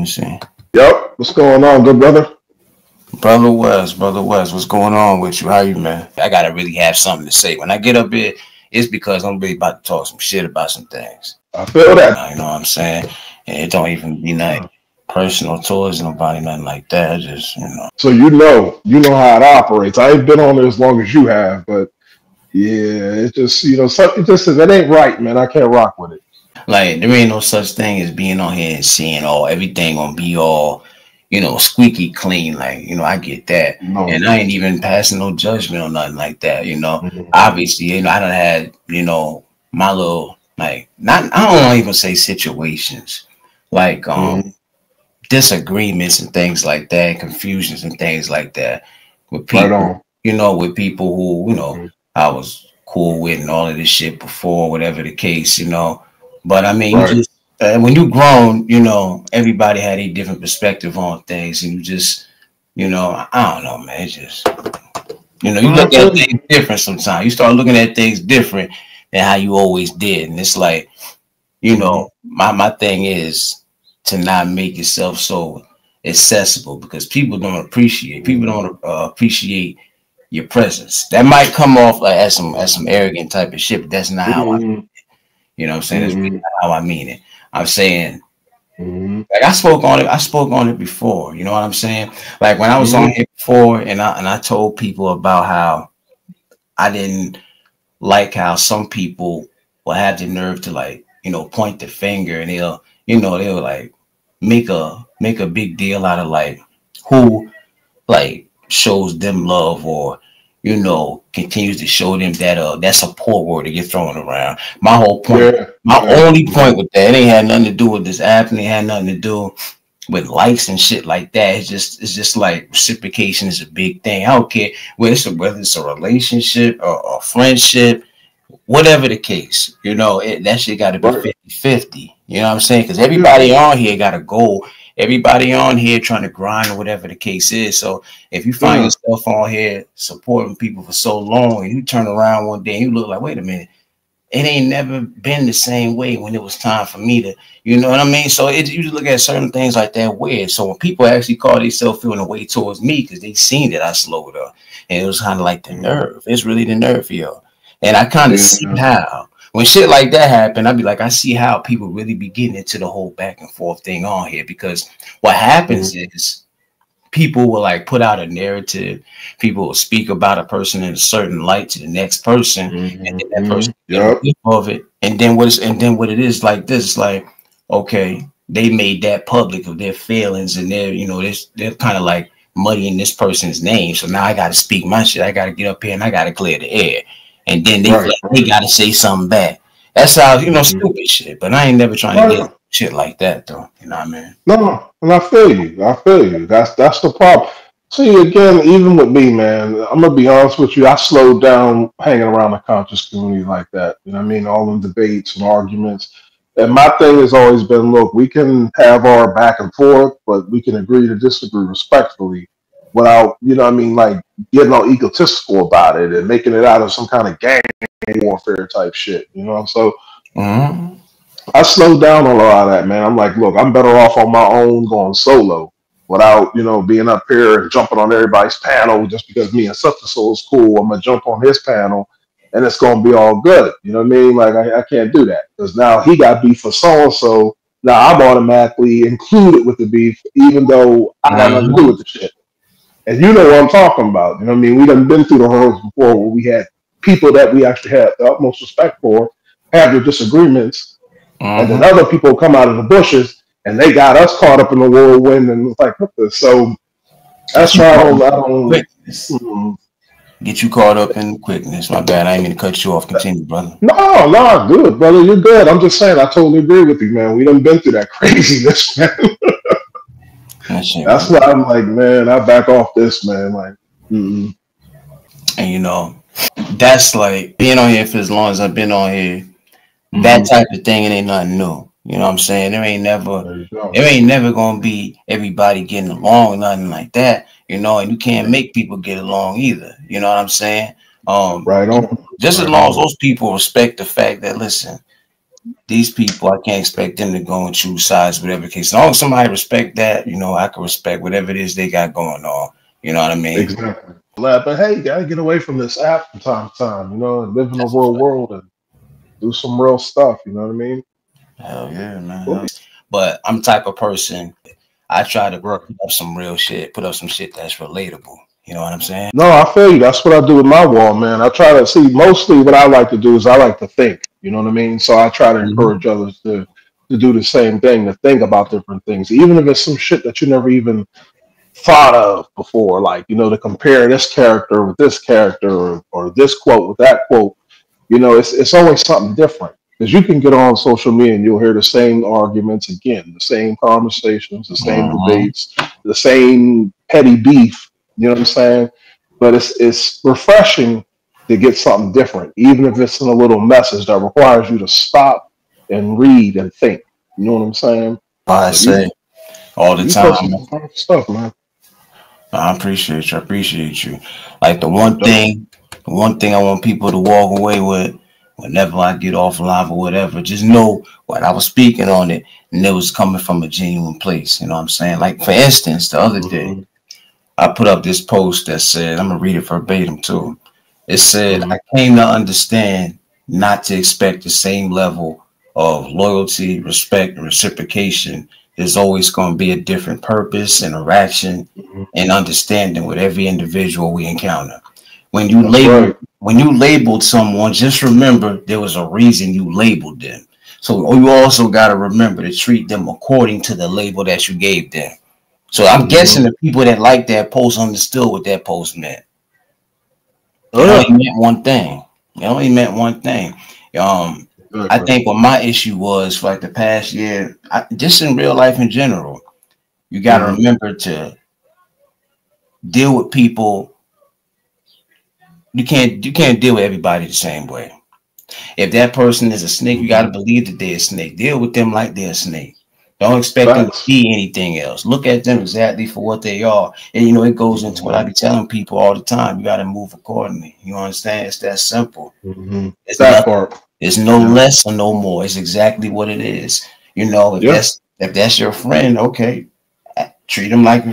me see. Yep. What's going on, good brother? Brother West, what's going on with you? How you, man? I gotta really have something to say. When I get up here, it's because I'm really about to talk some shit about some things. I feel that. You know what I'm saying? And it don't even be nothing personal towards nobody, nothing like that. Just, So you know how it operates. I ain't been on there as long as you have, but yeah, it's just something just says that ain't right, man. I can't rock with it. like there ain't no such thing as being on here and seeing everything gonna be all, squeaky clean. Like, I get that. No. And I ain't even passing no judgment or nothing like that, Mhm. Obviously, I done had, my little like not I don't even say situations like Mhm. disagreements and things like that, confusions and things like that with Right people, on. with people who, Mhm. I was cool with and all of this shit before, whatever the case. But I mean, you Right. just, when you grown, everybody had a different perspective on things, and you just, I don't know, man. It's just, you I look at feel things you. different sometimes. You start looking at things different than how you always did. And it's like, Mhm. my thing is to not make yourself so accessible because people Mhm. don't appreciate your presence. That might come off like as some arrogant type of shit, but that's not how I, Mhm. you know what I'm saying? That's really Mhm. not how I mean it. I'm saying, Mhm. like, I spoke on it before, you know what I'm saying? Like when I was on Mhm. here before and I told people about how I didn't like how some people will have the nerve to, like, point the finger, and they'll like make a big deal out of like who like shows them love, or continues to show them that support word that you're throwing around. Yeah. My Yeah. only Yeah. point with that, it ain't had nothing to do with this app, and it had nothing to do with likes and shit like that. It's just like reciprocation is a big thing. I don't care whether it's a relationship or a friendship, whatever the case, that shit got to be Right. 50-50. You know what I'm saying? Because Yeah. everybody on here got a goal. Everybody on here trying to grind or whatever the case is. So if you find Yeah. yourself on here supporting people for so long and you turn around one day and you look like, wait a minute, it ain't never been the same way when it was time for me to, you know what I mean? So you just look at certain things like that weird. So when people actually call themselves feeling a way towards me because they seen that I slowed up, and it was kind of like the Mhm. nerve. It's really the nerve, yo. And I kind of see Yeah. how when shit like that happen, I'd be like, I see how people really be getting into the whole back and forth thing on here, because what happens Mhm. is people will like put out a narrative. People will speak about a person in a certain light to the next person, and then that person Mhm. get a Yep. whiff of it. And then what it is like this, like, okay, they made that public of their feelings, and they're kind of like muddying this person's name. So now I got to speak my shit. I got to get up here and I got to clear the air. And then they feel Right. like they Right. got to say something back. That's how, Mhm. stupid shit. But I ain't never trying to get Right. shit like that though. You know what I mean? No, and I feel you. I feel you. That's the problem. See, again, even with me, man, I'm gonna be honest with you. I slowed down hanging around the conscious community like that. You know what I mean? All the debates and arguments. And my thing has always been, look, we can have our back and forth, but we can agree to disagree respectfully without, what I mean, like getting all egotistical about it and making it out of some kind of gang warfare type shit. So Mm-hmm. I slowed down on a lot of that, man. I'm like, look, I'm better off on my own going solo without, being up here and jumping on everybody's panel just because me and such and so is cool. I'm gonna jump on his panel and it's gonna be all good. You know what I mean? Like I can't do that because now he got beef for so and so. Now I'm automatically included with the beef, even though I got nothing to do Mm-hmm. with the shit. And you know what I'm talking about. You know what I mean? We done been through the hurdles before where we had people that we actually had the utmost respect for have their disagreements, and then Mm-hmm. other people come out of the bushes and they got us caught up in the whirlwind and it's like what the so Get that's you why caught I up in don't quickness. Get you caught up in quickness. My bad. I ain't mean to cut you off. Continue, brother. no, good brother, you're good. I'm just saying I totally agree with you, man. We done been through that craziness, man. That shit That's real. why I'm like, man, I back off this, man. Like, And that's like being on here for as long as I've been on here. That mm-hmm. type of thing, it ain't nothing new. You know what I'm saying? There you go. There ain't never gonna be everybody getting along, nothing like that. And you can't make people get along either. You know what I'm saying? Um, Right on. just as Right long as on. those people respect the fact that, listen, these people, I can't expect them to go and choose sides, whatever case. As long as somebody respect that, you know, I can respect whatever it is they got going on. You know what I mean? Exactly. But hey, you gotta get away from this app from time to time, you know, and live in the That's a real fact. world and do some real stuff. You know what I mean? Hell yeah, man. Cool. But I'm the type of person, I try to Right. put up some real shit, put up some shit that's relatable. You know what I'm saying? No, I feel you. That's what I do with my wall, man. I try to see mostly what I like to do is I like to think. You know what I mean? So I try to Mhm. encourage others to do the same thing, to think about different things, even if it's some shit that you never even thought of before. Like, you know, to compare this character with this character or this quote with that quote. You know, it's always something different because you can get on social media and you'll hear the same arguments again, the same conversations, the same Mhm. debates, the same petty beef. You know what I'm saying? But it's refreshing to get something different, even if it's in a little message that requires you to stop and read and think. You know what I'm saying? I So you say all the you posted time. some powerful stuff, man. I appreciate you. I appreciate you. Like No doubt. the one thing I want people to walk away with whenever I get off live or whatever, just know when I was speaking on it and it was coming from a genuine place. You know what I'm saying? Like for instance, the other day, Hmm. I put up this post that said, I'm gonna read it verbatim too. It said, Hmm. I came to understand not to expect the same level of loyalty, respect, and reciprocation. There's always going to be a different purpose, interaction, Hmm. and understanding with every individual we encounter. When you That's label right. when you labeled someone, just remember there was a reason you labeled them. So you also got to remember to treat them according to the label that you gave them. So I'm Hmm. guessing the people that liked that post understood what that post meant. Oh It only yeah. meant one thing. It only meant one thing. Um, I Exactly. think what my issue was for like the past year, just in real life in general, you got to Hmm. remember to deal with people. You can't deal with everybody the same way. If that person is a snake, you got to Hmm. believe that they're a snake. Deal with them like they're a snake. Don't expect them to Facts. be anything else. Look at them exactly for what they are. And you know, it goes into what I Hmm. be telling people all the time. You got to move accordingly. You understand? It's that simple. Hmm. It's That nothing. part. It's no Yeah. less or no more. It's exactly what it is. You know, Yeah. if that's your friend, okay, treat him like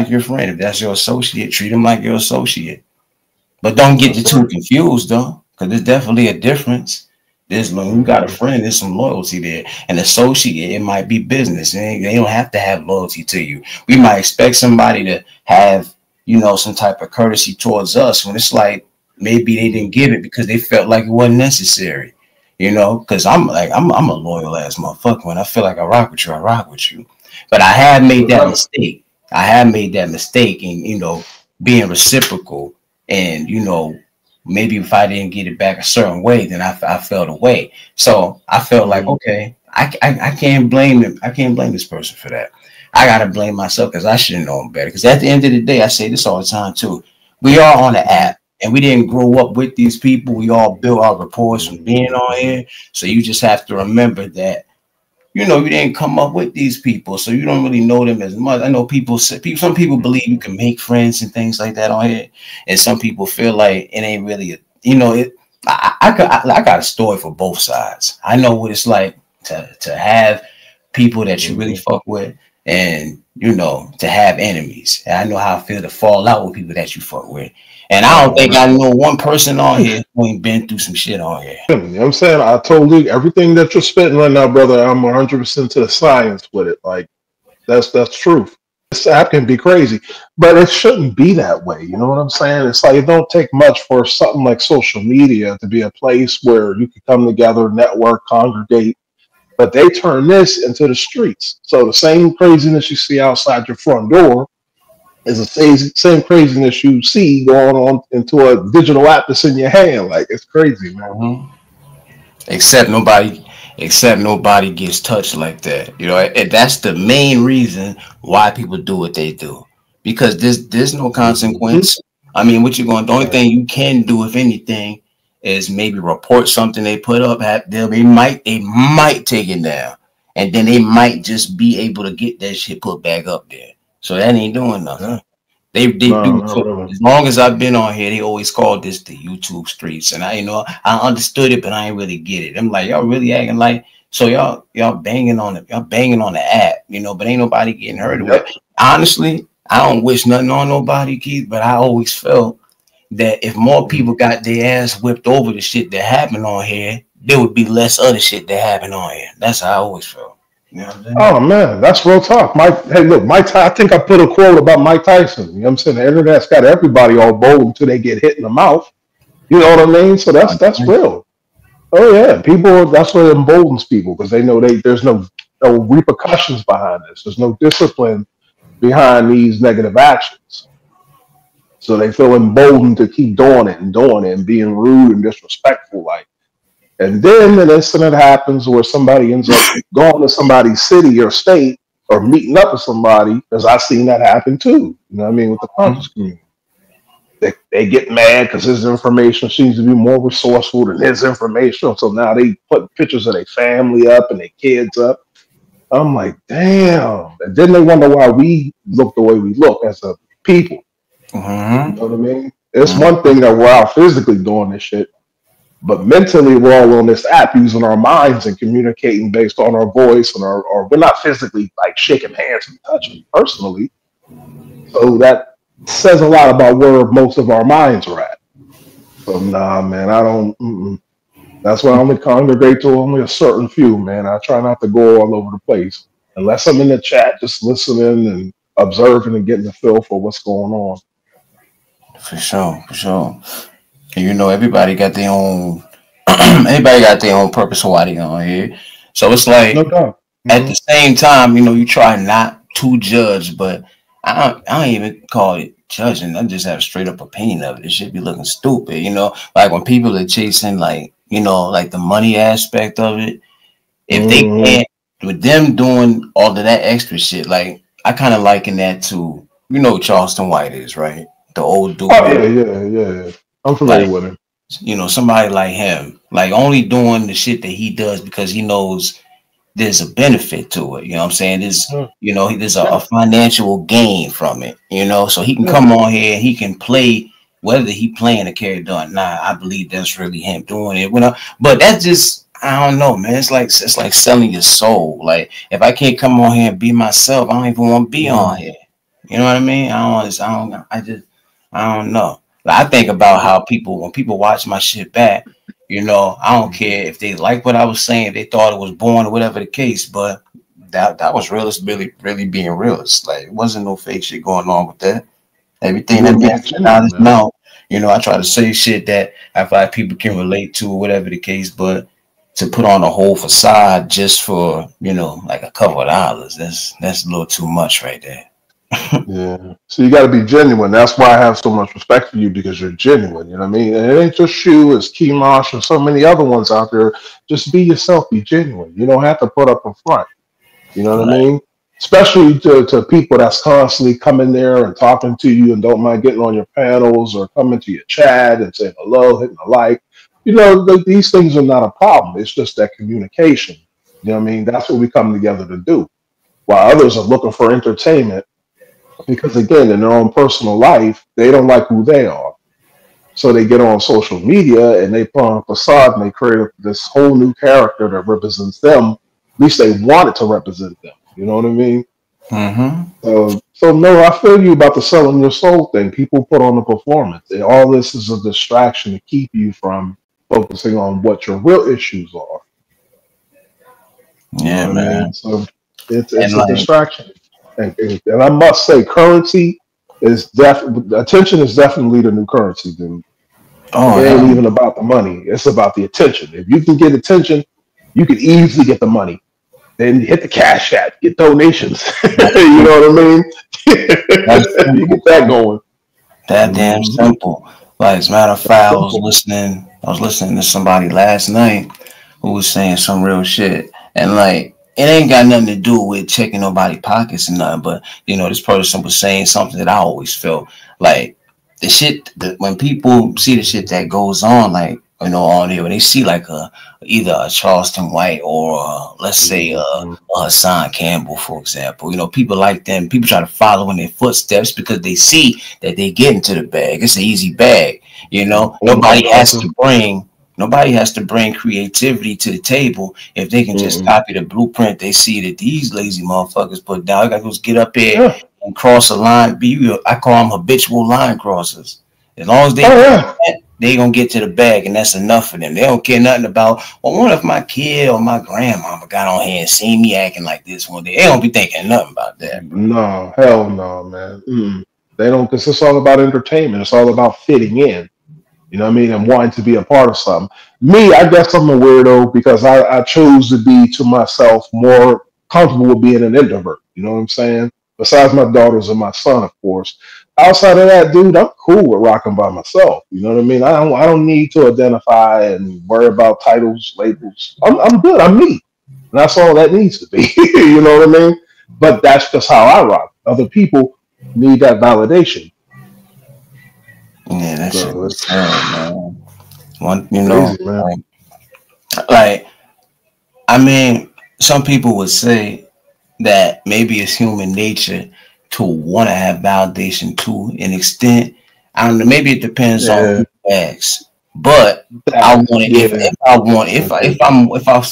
your friend. If that's your associate, treat him like your associate. But don't get the That's two right. confused though, because there's definitely a difference. There's when you got a Hmm. friend, there's some loyalty there. An associate, it might be business. They don't have to have loyalty to you. We might expect somebody to have, you know, some type of courtesy towards us when it's like maybe they didn't Hmm. give it because they felt like it wasn't necessary. You know, because I'm a loyal ass motherfucker. When I feel like I rock with you, I rock with you. But I have made No that doubt. mistake. I have made that mistake in, you know, being reciprocal and, you know, maybe if I didn't get it back a certain way, then I felt away. So I felt like, Hmm. okay, I can't blame him. I can't blame this person for that. I got to blame myself because I should have known better. Because at the end of the day, I say this all the time too. We are on the Hmm. app and we didn't grow up with these people. We all built our rapport from being on Hmm. here. So you just have to remember that you know, you didn't come up with these people, so you don't really know them as much. I know people say, some people believe you can make friends and things like that on here, and some people feel like it ain't really, you know, it. I got a story for both sides. I know what it's like to have people that you really Hmm. fuck with, and you know, to have enemies. And I know how I feel to fall out with people that you fuck with. And I don't Oh think I man. know one person on here who ain't been through some shit on here. You know what I'm saying? I told you everything that you're spitting right now, brother. I'm 100% to the science with it. Like that's truth. This app can be crazy, but it shouldn't be that way. You know what I'm saying? It's like it don't take much for something like social media to be a place where you can come together, network, congregate. But they turn this into the streets. So the same craziness you see outside your front door is the same craziness you see going on into a digital app that's in your hand. Like it's crazy, man. Mhm. except nobody except nobody gets touched like that, you know, and that's the main reason why people do what they do, because there's no Hmm. consequence. I mean, what you going, the only Right. thing you can do if anything is maybe report something they put up at them. They might take it down, and then they might just be able to get that shit put back up there, so that ain't doing Yeah. nothing. They No, do. not So really. as long as I've been on here, they always called this the YouTube streets, and I understood it, but I ain't really get it. I'm like, y'all really acting like so y'all banging on it, y'all banging on the app, but ain't nobody getting hurt. Well, Yep. honestly, I don't wish nothing on nobody, Keith, but I always felt that if more Mhm. people got their ass whipped over the shit that happened on here, there would be less other shit that happened on here. That's how I always felt. You know what I'm saying? Oh man, that's real talk. Hey, look, I think I put a quote about Mike Tyson. You know what I'm saying? The internet's got everybody all bold until they get hit in the mouth. You know what I mean? So that's real. Oh yeah, people. That's what emboldens people because they know there's no repercussions behind this. There's no discipline behind these negative actions. So they feel emboldened to keep doing it and being rude and disrespectful. Like, and then an incident happens where somebody ends up going to somebody's city or state or meeting up with somebody, because I've seen that happen too. You know what I mean? With the conscious community. They get mad because his information seems to be more resourceful than his information. So now they put pictures of their family up and their kids up. I'm like, damn. And then they wonder why we look the way we look as a people. You Mm-hmm. know what I mean? It's one thing that we're out physically doing this shit, but mentally we're all on this app using our minds and communicating based on our voice and or we're not physically like shaking hands and touching personally. So that says a lot about where most of our minds are at. So nah, man, I don't. That's why I only congregate to only a certain few, man. I try not to go all over the place unless I'm in the chat, just listening and observing and getting the feel for what's going on. For sure, for sure. And everybody got their own everybody got their own purpose for why they on here. So it's No like doubt. at Hmm. the same time, you try not to judge, but I don't even call it judging. I just have a straight up opinion of it. It should be looking stupid, like when people are chasing like the money aspect of it, if they Hmm. can't with them doing all of that extra shit, like I kind of liken that to Charleston White is, right? The old Oh dude, yeah, yeah. I'm familiar like with him. somebody like him, like only doing the shit that he does because he knows there's a benefit to it. You know what I'm saying? Yeah, There's a yeah, financial gain from it, so he can yeah. come on here, he can play whether he playing a character or not. I believe that's really him doing it. But that's just I don't know, man. It's like selling your soul. Like if I can't come on here and be myself, I don't even want to be on Mhm. here. You know what I mean? I don't know. Like, I think about how when people watch my shit back, I don't care if they like what I was saying, if they thought it was boring or whatever the case, but that was realist, really, really being realist. Like, it wasn't no fake shit going on with that. Everything You that were man being said out genuine, his man. mouth, I try to say shit that I feel like people can relate to or whatever the case, but to put on a whole facade just for, like a couple of dollars, that's a little too much right there. Yeah. So you got to be genuine. That's why I have so much respect for you because you're genuine. You know what I mean? And it ain't just you, it's Keymosh and so many other ones out there. Just be yourself. Be genuine. You don't have to put up a front. You know what I Right. mean? Especially to people that's constantly coming there and talking to you and don't mind getting on your panels or coming to your chat and saying hello, hitting a like. These things are not a problem. It's just that communication. You know what I mean? That's what we come together to do. While others are looking for entertainment, because again, in their own personal life, they don't like who they are. So they get on social media and they put on a facade and they create this whole new character that represents them. At least they want it to represent them. You know what I mean? Mm-hmm. So no, I feel you about the selling your soul thing. People put on the performance. And all this is a distraction to keep you from focusing on what your real issues are. You know Yeah, what I mean? man. So And it's a like, distraction. And I must say, currency is attention is definitely the new currency, dude. It oh ain't hell, even about the money. It's about the attention. If you can get attention, you can easily get the money. Then hit the cash app, get donations. that's You know simple. what I mean? That's You simple, get that bro. going. That damn Hmm. simple. Like, as a matter of That's fact, I was simple. listening. I was listening to somebody last night who was saying some real shit, and like, it ain't got nothing to do with checking nobody pockets and nothing. But this person was saying something that I always felt like the shit that when people see the shit that goes on, like you know, on there when they see like a either a Charleston White or let's say Mhm. a Hassan Campbell, for example. You know, people like them. People try to follow in their footsteps because they see that they get into the bag. It's an easy bag. You know, Umar Johnson. nobody has to bring creativity to the table if they can just Mm-mm. copy the blueprint they see that these lazy motherfuckers put down. I got to just get up here Yeah. and cross a line. I call them habitual line crossers. As long as they Oh do yeah. that, they gonna get to the bag, and that's enough for them. They don't care nothing about. Well, what if my kid or my grandmama got on here and seen me acting like this one day? They don't be thinking nothing about that, bro. No, hell no, man. They don't, because it's all about entertainment. It's all about fitting in. You know what I mean? And wanting to be a part of something. Me, I guess I'm a weirdo because I chose to be to myself more comfortable with being an introvert. You know what I'm saying? Besides my daughters and my son, of course. Outside of that, dude, I'm cool with rocking by myself. You know what I mean? I don't need to identify and worry about titles, labels. I'm good. I'm me. And that's all that needs to be. You know what I mean? But that's just how I rock. Other people need that validation. Yeah, that shit So is it's sad, man. One, you know, crazy, man. like I mean, some people would say that maybe it's human nature to want to have validation to an extent. I don't know. Maybe it depends on Yeah, who asks. But I that, want it yeah. if I want I if agree. I'm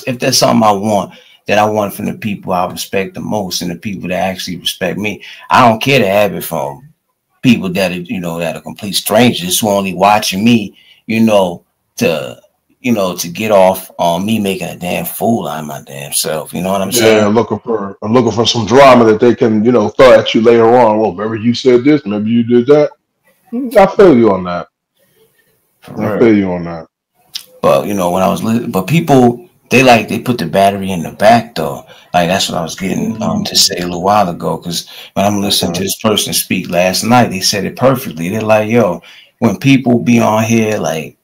if there's something I want that I want from the people I respect the most and the people that actually respect me. I don't care to have it from people that are that are complete strangers who only watching me, you know, to to get off on me making a damn fool out of my damn self. You know what I'm Yeah, saying? I'm looking for some drama that they can, throw at you later on. Well, remember you said this, maybe you did that. I feel you on that. For I real. feel you on that. But when I was but people they put the battery in the back though. Like that's what I was getting to Mm, say a little while ago. Because when I'm listening to okay. this person speak last night, they said it perfectly. They're like, "Yo, when people be on here, like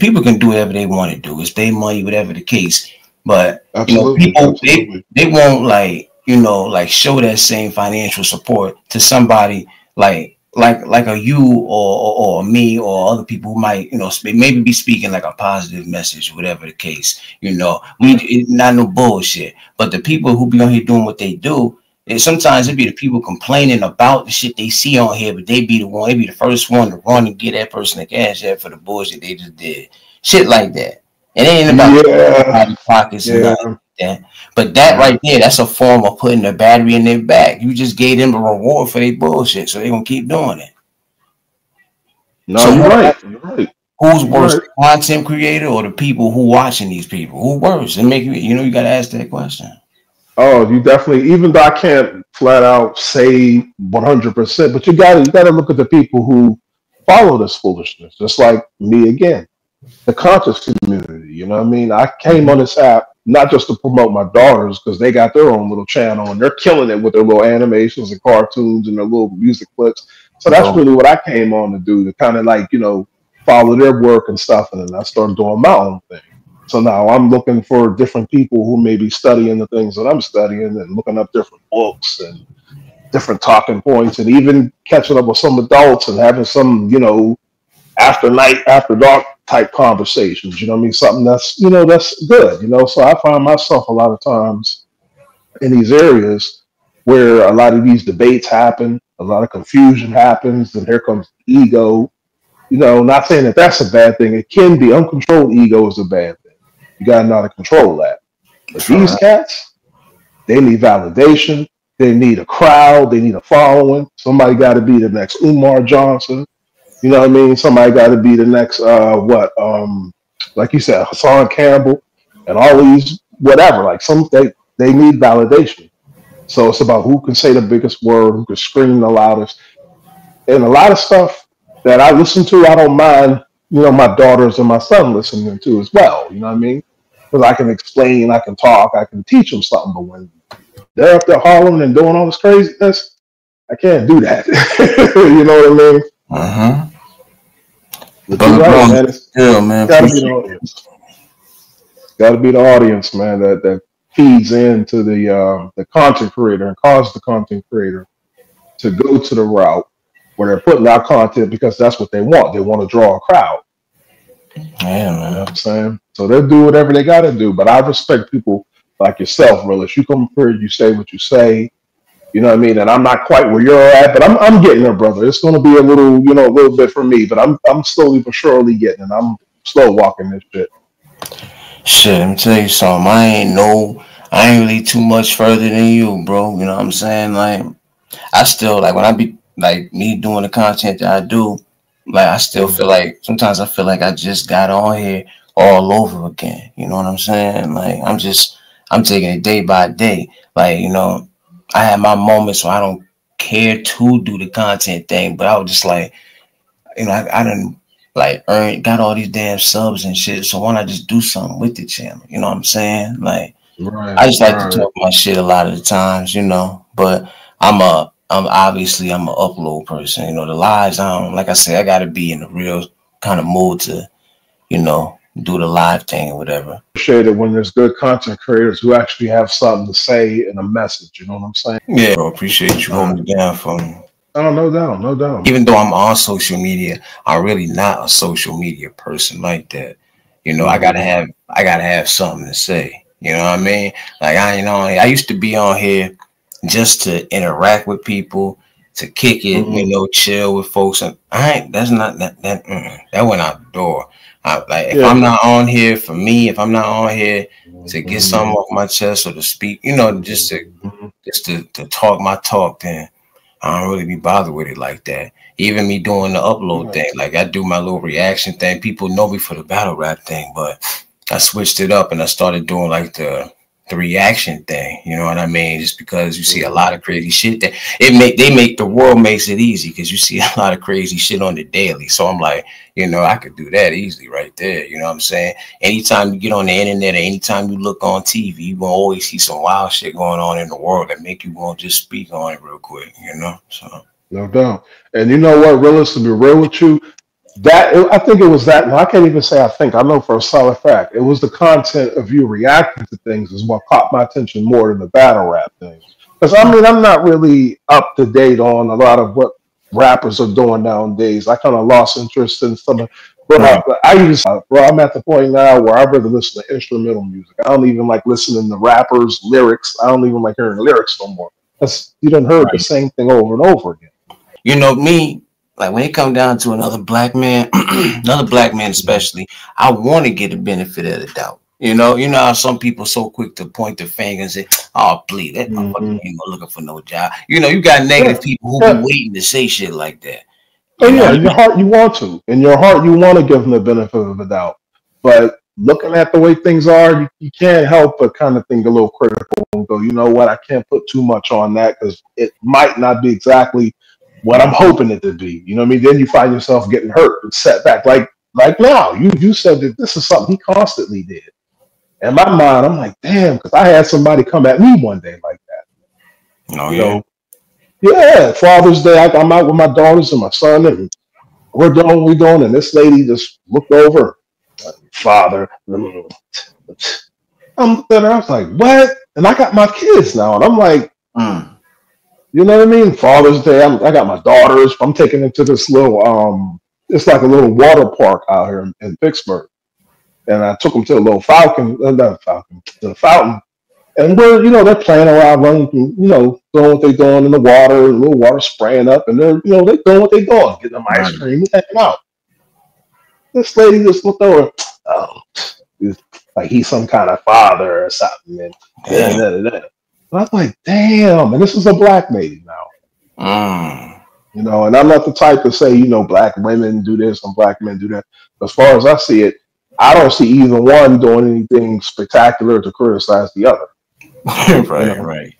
people can do whatever they want to do. It's their money, whatever the case. But Absolutely, people absolutely. they won't like like show that same financial support to somebody like a you or me or other people who might maybe be speaking like a positive message, whatever the case. Not no bullshit. But the people who be on here doing what they do. And sometimes it be the people complaining about the shit they see on here, but they be the first one to run and get that person a cash app for the bullshit they just did. Shit like that. It ain't about Yeah, body pockets and nothing yeah, like that. But that yeah. right there, that's a form of putting the battery in their back. You just gave them a reward for their bullshit, so they're gonna keep doing it. No, So you're what? right. You're right. Who's You're worse, right. the content creator or the people who watching these people? Who worse? And make you gotta ask that question. Oh, you definitely. Even though I can't flat out say 100%, but you gotta look at the people who follow this foolishness. Just like me again. The conscious community. You know what I mean? I came on this app not just to promote my daughters because they got their own little channel and they're killing it with their little animations and cartoons and their little music clips. So that's Yo, really what I came on to do to kind of like, follow their work and stuff. And then I started doing my own thing. So now I'm looking for different people who may be studying the things that I'm studying and looking up different books and different talking points and even catching up with some adults and having some, after night, after dark type conversations. You know what I mean? Something that's good. So I find myself a lot of times in these areas where a lot of these debates happen, a lot of confusion happens, and here comes ego. Not saying that that's a bad thing. It can be uncontrolled ego is a bad thing. You got to know how to control that. But for these real. cats, they need validation. They need a crowd. They need a following. Somebody got to be the next Umar Johnson. You know what I mean? Somebody got to be the next, like you said, Hassan Campbell, and all these whatever. Like they need validation. So it's about who can say the biggest word, who can scream the loudest, and a lot of stuff that I listen to. I don't mind, my daughters and my son listening to as well. You know what I mean? Because I can explain, I can talk, I can teach them something. But when they're up there hollering and doing all this craziness, I can't do that. You know what I mean? Uh-huh. But you're Brother right, Bro, man. It's yeah, man. got to be the Appreciate audience. Got to be the audience, man. That feeds into the content creator and causes the content creator to go to the route where they're putting out content because that's what they want. They want to draw a crowd. Yeah, You know what man. I'm saying? So they'll do whatever they got to do. But I respect people like yourself, Realist. You come up here, you say what you say. You know what I mean? And I'm not quite where you're at, but I'm getting there, brother. It's going to be a little, a little bit for me, but I'm slowly but surely getting it. I'm slow walking this shit. Shit, let me tell you something. I ain't really too much further than you, bro. You know what I'm saying? Like, I still like when I be like me doing the content that I do. Like, I still Mm, feel like sometimes I feel like I just got on here all over again. You know what I'm saying? Like, I'm taking it day by day. Like, I have my moments where I don't care to do the content thing, but I was just like, I didn't like got all these damn subs and shit. So why not just do something with the channel? You know what I'm saying? Like, I right, just like to right. talk my shit a lot of the times, but I'm an upload person. The lives, I don't, like I said, I gotta be in the real kind of mood to, do the live thing or whatever. Appreciate it when there's good content creators who actually have something to say and a message. You know what I'm saying? Yeah, bro, appreciate you Uh, holding me down for me. oh, no doubt, no doubt. Even though I'm on social media, I'm really not a social media person like that. Mm-hmm. I gotta have something to say. You know what I mean? Like I used to be on here just to interact with people, to kick it, Mm-hmm. chill with folks. And I ain't that's not that went out the door. Like if I'm Yeah. not on here for me, if I'm not on here to get Mm-hmm. something off my chest or to speak, Mm-hmm. to talk my talk, then I don't really be bothered with it like that. Even me doing the upload Right. thing, like I do my little reaction thing. People know me for the battle rap thing, but I switched it up and I started doing like the reaction thing. You know what I mean? Just because you see a Mm-hmm. lot of crazy shit that they make the world makes it easy because you see a lot of crazy shit on the daily. So I'm like, I could do that easily right there. You know what I'm saying? Anytime you get on the internet or anytime you look on TV, you will always see some wild shit going on in the world that make you want to just speak on it real quick. So. No doubt. And you know what, Realist, to be real with you, I think it was that. No, I can't even say I think. I know for a solid fact. It was the content of you reacting to things is what caught my attention more than the battle rap thing. Because I mean, I'm not really up to date on a lot of what rappers are doing nowadays. I kind of lost interest in some of. Bro, Right. I used bro. I'm at the point now where I'd rather listen to instrumental music. I don't even like listening to rappers' lyrics. I don't even like hearing lyrics no more. Because you done heard the Right. same thing over and over again. Me, like when it come down to another black man, another black man especially, I want to get the benefit of the doubt. You know how some people so quick to point the finger and say, "Oh, please, that motherfucker Hmm. ain't looking for no job." You got Yeah, negative people who be yeah. waiting to say shit like that. Oh You know yeah, what in I your mean? heart you want to. In your heart you want to give them the benefit of the doubt. But looking at the way things are, you can't help but kind of think a little critical and go, you know what, I can't put too much on that because it might not be exactly what I'm hoping it to be. You know what I mean? Then you find yourself getting hurt and set back. Like now, you said that this is something he constantly did. In my mind, I'm like, damn, because I had somebody come at me one day like that. Oh You yeah. know, yeah, Father's Day, I'm out with my daughters and my son, and we're doing what we're doing, and this lady just looked over, father. I'm there, I was like, what? And I got my kids now, and I'm like, Mm. you know what I mean? Father's Day, I got my daughters. I'm taking them to this little, it's like a little water park out here in Pittsburgh, and I took them to the little fountain, not fountain, to the fountain. And they're playing around, running, doing what they're doing in the water, a little water spraying up, and they're doing what they're doing, getting them ice Right. cream, and hanging out. This lady just looked over. Oh, he's like he's some kind of father or something. And da, Damn. da, da, da. And I'm like, damn. And this is a black lady now, Mm. And I'm not the type to say, black women do this and black men do that. As far as I see it, I don't see either one doing anything spectacular to criticize the other, you Right. know. Right.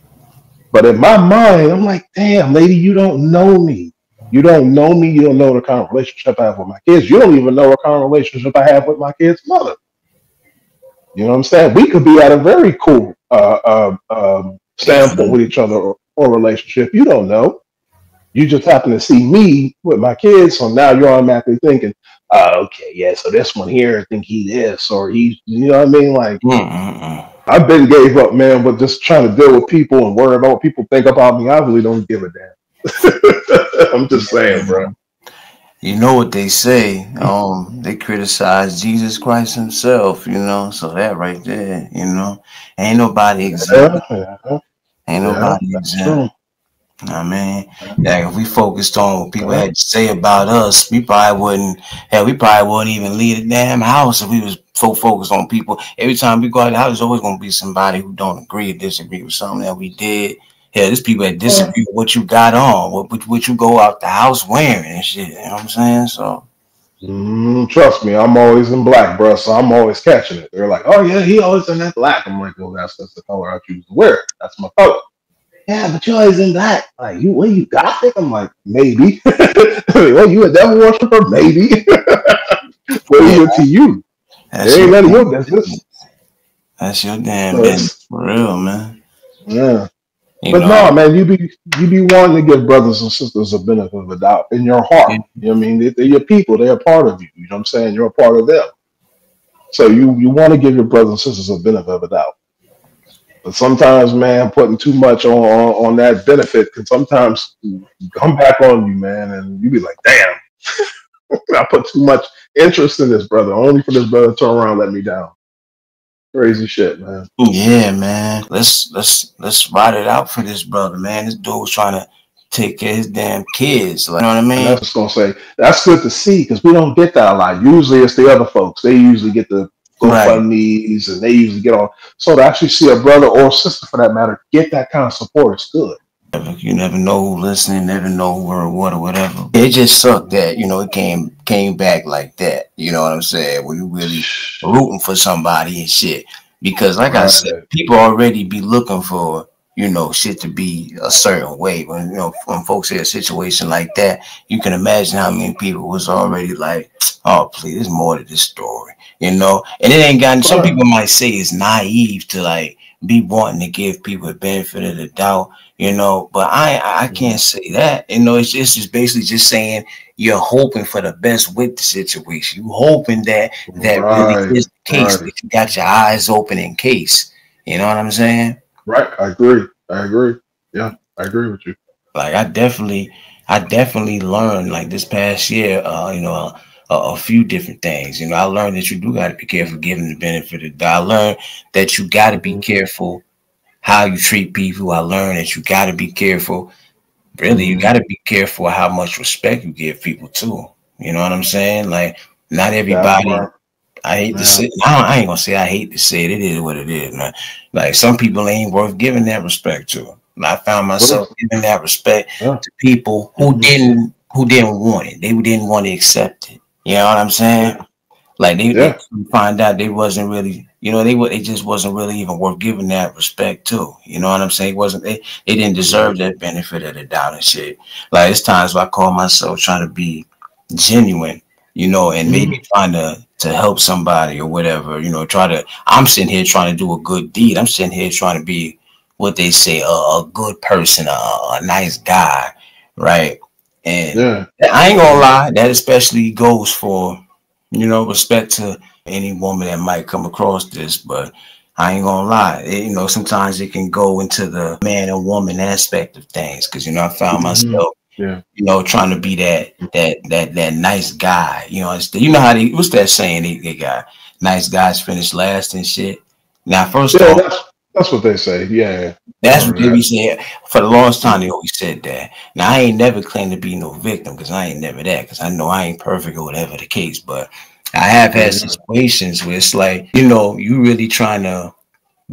But in my mind, I'm like, damn, lady, you don't know me. You don't know me. You don't know the kind of relationship I have with my kids. You don't even know what kind of relationship I have with my kid's mother. You know what I'm saying? We could be at a very cool Yeah. standpoint with each other or relationship. You don't know. You just happen to see me with my kids, so now you're automatically thinking, okay, yeah, so this one here, I think he this or he, you know what I mean? Like Mm-mm-mm. I've been gave up, man, but just trying to deal with people and worry about what people think about me. I really don't give a damn. I'm just saying, bro. You know what they say? They criticize Jesus Christ himself, you know. So that right there, you know, ain't nobody exempt. Yeah, yeah, Ain't yeah, nobody that's exempt. true. I mean, like if we focused on what people Yeah. had to say about us, we probably wouldn't. Hell, we probably wouldn't even leave the damn house if we was so focused on people. Every time we go out the house, there's always gonna be somebody who don't agree or disagree with something that we did. Yeah, there's people that disagree with what you got on, what you go out the house wearing and shit. You know what I'm saying? So Trust me, I'm always in black, bro. So I'm always catching it. They're like, "Oh yeah, he always in that black." I'm like, "Well, that's the color I choose to wear. That's my color." Yeah, but you always in black. Like, you, what, you gothic? I'm like, maybe. Well, you a devil worshiper? Maybe. What are yeah, you into you? It that's ain't your none of your damn business. business. That's your damn So business it's for real, man. yeah. You But no, know, man, you be wanting to give brothers and sisters a benefit of the doubt in your heart. You know what I mean? They're your people. They're a part of you. You know what I'm saying? You're a part of them. So you want to give your brothers and sisters a benefit of the doubt. But sometimes, man, putting too much on that benefit can sometimes come back on you, man, and you be like, damn, I put too much interest in this brother, only for this brother to turn around and let me down. Crazy shit, man. yeah, man. Let's ride it out for this brother, man. This dude was trying to take care of his damn kids. Like, you know what I And mean? that's just gonna say that's good to see because we don't get that a lot. Usually, it's the other folks. They usually get the Right. GoFundmes and they usually get on. So to actually see a brother or sister, for that matter, get that kind of support is good. You never know who listening, never know who or what or whatever. It just sucked that, you know, it came back like that. You know what I'm saying? When you really rooting for somebody and shit. Because like I said, Right. people already be looking for, you know, shit to be a certain way. When you know, when folks see a situation like that, you can imagine how many people was already like, oh please, there's more to this story. You know? And it ain't gotten some Right. people might say it's naive to like be wanting to give people the benefit of the doubt, you know, but I can't say that. You know, it's just basically just saying you're hoping for the best with the situation. You hoping that that really Right. is the case, Right. that you got your eyes open in case. You know what I'm saying? Right. I agree. I agree. Yeah, I agree with you. Like I definitely learned like this past year, you know, a few different things. You know, I learned that you do got to be careful giving the benefit of the doubt. I learned that you got to be Hmm. careful how you treat people. I learned that you got to be careful. Really, you Hmm. got to be careful how much respect you give people too. You know what I'm saying? Like, not That everybody. part. I hate to Yeah. say. I ain't gonna say I hate to say it. It is what it is, man. Like some people ain't worth giving that respect to. And I found myself True. giving that respect Yeah. to people Hmm. who didn't want it. They didn't want to accept it. You know what I'm saying? Yeah. Like they Yeah. find out they wasn't really, you know, they just wasn't really even worth giving that respect to. You know what I'm saying? It wasn't they didn't Hmm. deserve that benefit of the doubt and shit. Like it's times where I call myself trying to be genuine, you know, and maybe Hmm. trying to help somebody or whatever, you know, I'm sitting here trying to do a good deed. I'm sitting here trying to be what they say, a good person, a nice guy, right? And Yeah. I ain't gonna Yeah. lie, that especially goes for, you know, respect to any woman that might come across this, but I ain't gonna lie. You know, sometimes it can go into the man and woman aspect of things. Cause, you know, I found Hmm. myself, Yeah. you know, trying to be that nice guy. You know, you know how what's that saying they got? Nice guys finish last and shit. Now, first Yeah. off, That's what they say. Yeah. I that's what heard they be that. saying. For the longest time, they always said that. Now, I ain't never claimed to be no victim because I ain't never that because I know I ain't perfect or whatever the case. But I have had Hmm. situations where it's like, you know, you really trying to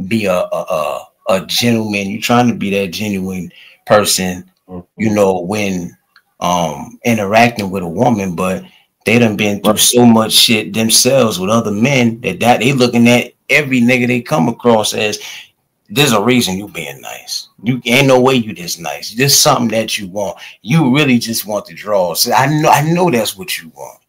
be a gentleman. You trying to be that genuine person, you Hmm. know, when interacting with a woman, but they done been through Right. so much shit themselves with other men that they looking at every nigga they come across as there's a reason you being nice. You ain't no way you this nice. This something that you want. You really just want to draw. So I know that's what you want.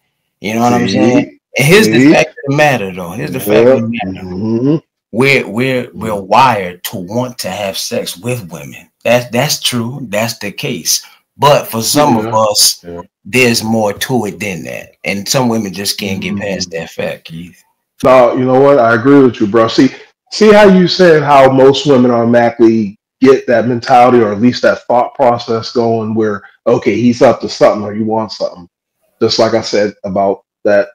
You know what I'm saying? See. And here's the See. fact of the matter though. Here's the fact of Yeah. the matter. Hmm. We're wired to want to have sex with women. That's true. That's the case. But for some of Yeah. us, Yeah. there's more to it than that. And some women just can't get past Hmm. that fact, Keith. No, you know what? I agree with you, bro. See how you said how most women automatically get that mentality or at least that thought process going where, okay, he's up to something or you want something. Just like I said about that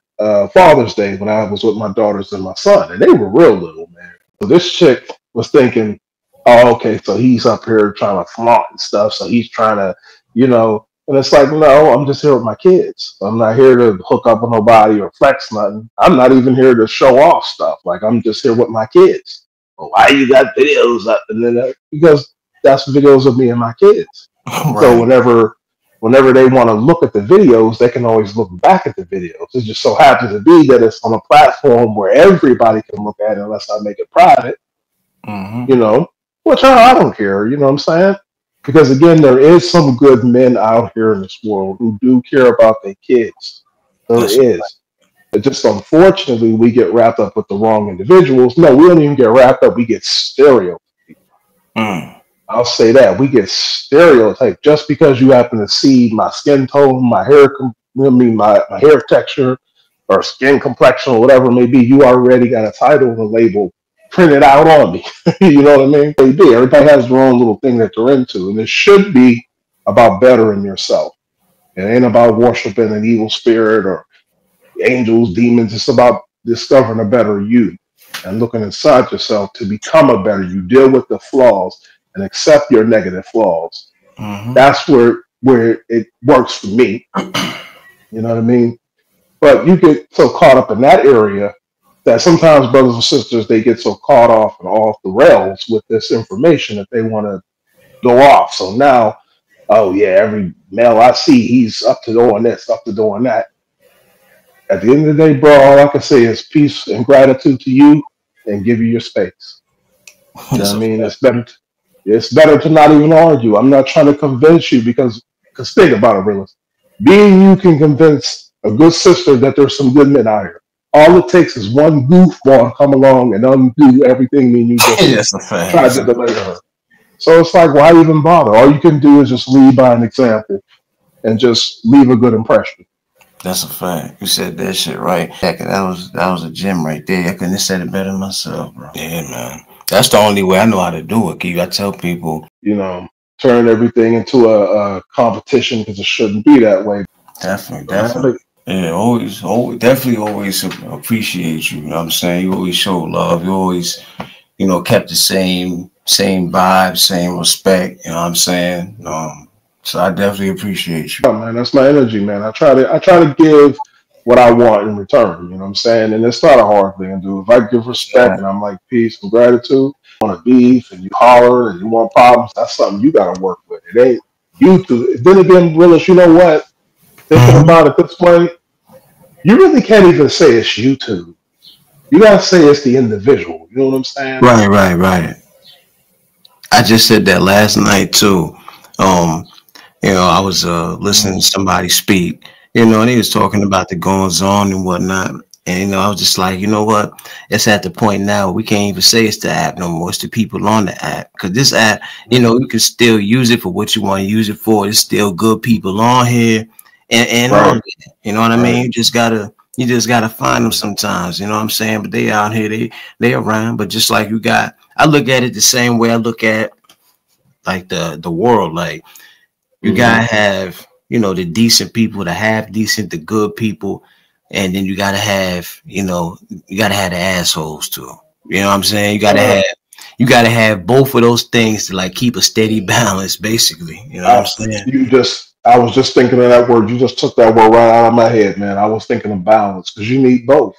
Father's Day when I was with my daughters and my son, and they were real little, man. So this chick was thinking, oh, okay, so he's up here trying to flaunt and stuff. So he's trying to, and it's like, no, I'm just here with my kids. I'm not here to hook up with nobody or flex nothing. I'm not even here to show off stuff. Like, I'm just here with my kids. Well, why you got videos up? And then because that's videos of me and my kids. So Right. whenever they want to look at the videos, they can always look back at the videos. It just so happens to be that it's on a platform where everybody can look at it unless I make it private, Mm-hmm. you know, which I don't care, you know what I'm saying? Because again, there is some good men out here in this world who do care about their kids. There That's is. But just unfortunately, we get wrapped up with the wrong individuals. No, we don't even get wrapped up. We get stereo. mm. I'll say that we get stereotyped just because you happen to see my skin tone, my hair, my hair texture, or skin complexion, or whatever it may be. You already got a title and a label printed out on me. You know what I mean? They do. Everybody has their own little thing that they're into, and it should be about bettering yourself. It ain't about worshiping an evil spirit or angels, demons. It's about discovering a better you and looking inside yourself to become a better you. Deal with the flaws and accept your negative flaws. Mm-hmm. That's where it works for me. You know what I mean? But you get so caught up in that area that sometimes brothers and sisters they get so caught off and off the rails with this information that they want to go off. So now, oh yeah, every male I see, he's up to doing this, up to doing that. At the end of the day, bro, all I can say is peace and gratitude to you and give you your space. You know That's what I a mean? fact. It's better to not even argue. I'm not trying to convince you because think about it, realist. Being you can convince a good sister that there's some good men out here. All it takes is one goofball to come along and undo everything me and you just That's a fact. tried to delay her. So it's like, why even bother? All you can do is just lead by an example and just leave a good impression. That's a fact. You said that shit right. That was a gem right there. I couldn't have said it better myself, bro. Yeah, man. That's the only way I know how to do it. Keith. I tell people, You know, turn everything into a competition because it shouldn't be that way. definitely, So, man, definitely. Yeah, always, definitely always appreciate you. You know what I'm saying? You always show love. You always, kept the same vibe, same respect. You know what I'm saying? So I definitely appreciate you. oh, man, that's my energy, man. I try to give what I want in return. You know what I'm saying? And it's not a hard thing to do. If I give respect Yeah. and I'm like peace and gratitude, want to beef and you holler and you want problems, that's something you got to work with. It ain't you to. Then again, Willis, you know what? Thinking Mhm. about it this way, you really can't even say it's YouTube. You gotta say it's the individual. You know what I'm saying? Right, right, right. I just said that last night too. Um, I was listening to Mm, somebody speak, and he was talking about the goings on and whatnot. And I was just like, you know what? It's at the point now we can't even say it's the app no more. It's the people on the app. Because this app, you can still use it for what you want to use it for. There's still good people on here and all right, that. You know what I right. mean? You just gotta find them sometimes. You know what I'm saying? But they out here, they around. But just like I look at it the same way I look at like the world. Like you Mm-hmm. gotta have, the decent people, the half decent, the good people, and then you gotta have the assholes too. You know what I'm saying? You gotta have both of those things to like keep a steady balance, basically. You know what I'm saying? I was just thinking of that word. You just took that word right out of my head, man. I was thinking of balance because you need both.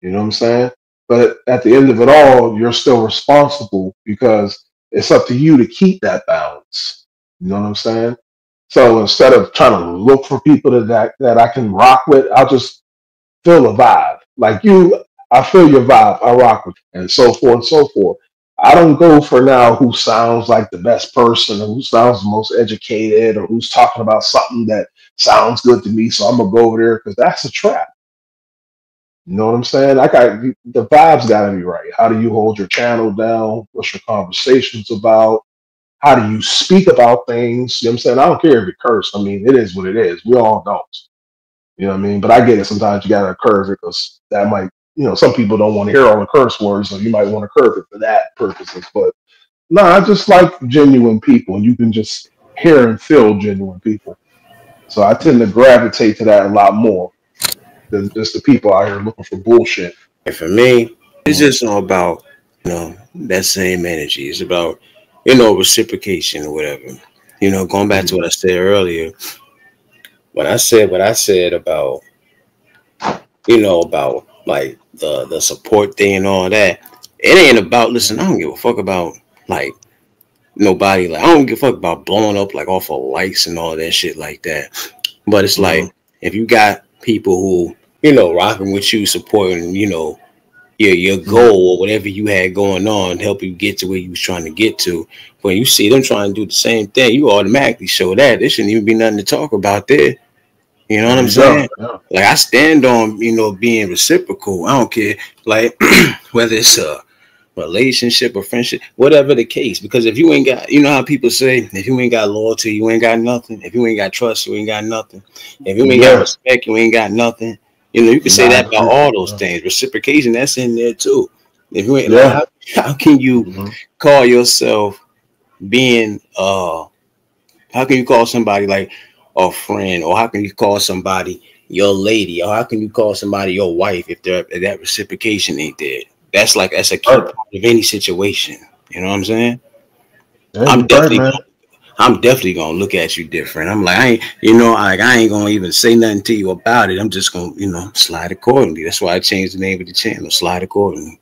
You know what I'm saying? But at the end of it all, you're still responsible because it's up to you to keep that balance. You know what I'm saying? So instead of trying to look for people that I can rock with, I'll just feel a vibe. Like you, I feel your vibe. I rock with you, and so forth and so forth. I don't go for now who sounds like the best person or who sounds the most educated or who's talking about something that sounds good to me. So I'm gonna go over there because that's a trap. You know what I'm saying? I got the vibes got to be right. How do you hold your channel down? What's your conversations about? How do you speak about things? You know what I'm saying? I don't care if you curse. I mean, it is what it is. We all don't. You know what I mean? But I get it. Sometimes you got to curve it because that might, some people don't want to hear all the curse words, so you might want to curve it for that purposes. But no, I just like genuine people, and you can just hear and feel genuine people. So I tend to gravitate to that a lot more than just the people out here looking for bullshit. And for me, it's Mm, just all about, that same energy. It's about, reciprocation or whatever. Going back to mhm, what I said earlier, what I said about, about like the support thing and all that. It ain't about, listen, I mhm. don't give a fuck about like nobody. Like, I don't give a fuck about blowing up like off of likes and all that shit like that. But it's Mhm. like, if you got people who, rocking with you, supporting, your Mhm. goal or whatever you had going on, help you get to where you was trying to get to. When you see them trying to do the same thing, you automatically show that. There shouldn't even be nothing to talk about there. You know what There I'm you go. saying? Yeah. Like, I stand on, being reciprocal. I don't care, like, whether it's a relationship or friendship, whatever the case. Because if you ain't got, how people say, if you ain't got loyalty, you ain't got nothing. If you ain't got trust, you ain't got nothing. If you ain't got Yeah. respect, you ain't got nothing. You can say Nah, I that about agree. all those Yeah. things. Reciprocation, that's in there too. If you ain't like, Yeah. how can you Mhm. call yourself being how can you call somebody like a friend, or how can you call somebody your lady, or how can you call somebody your wife if that reciprocation ain't there? That's a key Right. part of any situation. You know what I'm saying? Yeah, I'm you're right, definitely man. I'm definitely gonna look at you different. I'm like, I ain't gonna even say nothing to you about it. I'm just gonna, slide accordingly. That's why I changed the name of the channel. Slide accordingly.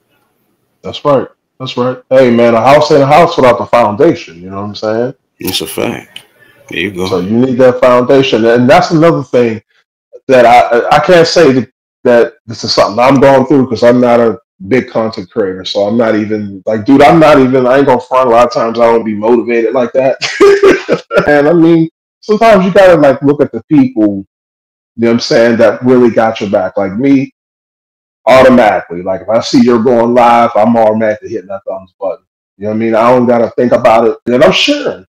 That's right. That's right. Hey, man, a house ain't a house without the foundation. You know what I'm saying? It's a fact. There you go. So you need that foundation, and that's another thing that I can't say that this is something I'm going through because I'm not a big content creator. So I'm not even like, dude, I ain't gonna front. A lot of times I don't be motivated like that. And I mean, sometimes you gotta like look at the people, you know what I'm saying, that really got your back. Like me, automatically. Like if I see you're going live, I'm automatically hitting that thumbs button. You know what I mean? I don't gotta think about it. And I'm sharing.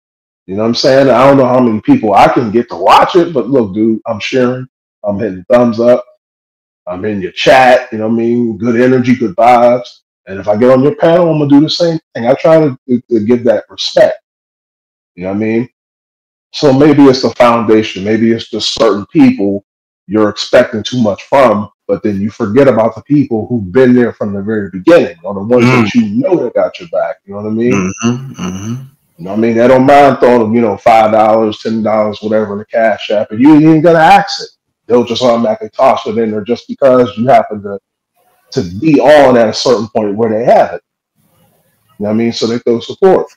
You know what I'm saying? I don't know how many people I can get to watch it, but look, dude, I'm sharing. I'm hitting thumbs up. I'm in your chat. You know what I mean? Good energy, good vibes. And if I get on your panel, I'm gonna do the same thing. I try to give that respect. You know what I mean? So maybe it's the foundation. Maybe it's just certain people you're expecting too much from, but then you forget about the people who've been there from the very beginning, or the ones Mm, that you know that got your back. You know what I mean? mm-hmm. You know what I mean? They don't mind throwing them, $5, $10, whatever in the cash app, and you ain't even gonna ask it. They'll just automatically toss it in there just because you happen to be on at a certain point where they have it. You know what I mean? So they throw support.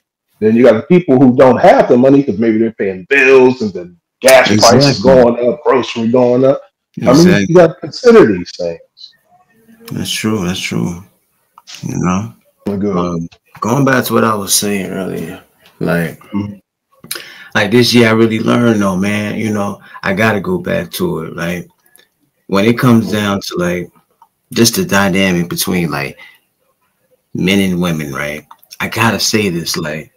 Then you got the people who don't have the money because maybe they're paying bills and the gas prices Exactly. going up, grocery going up. I mean, you Exactly. got to consider these things. That's true. That's true. You know. Good. Um, Going back to what I was saying earlier, like Mhm. this year I really learned though, man. I gotta go back to it. Like when it comes down to like just the dynamic between like men and women, right? I gotta say this, like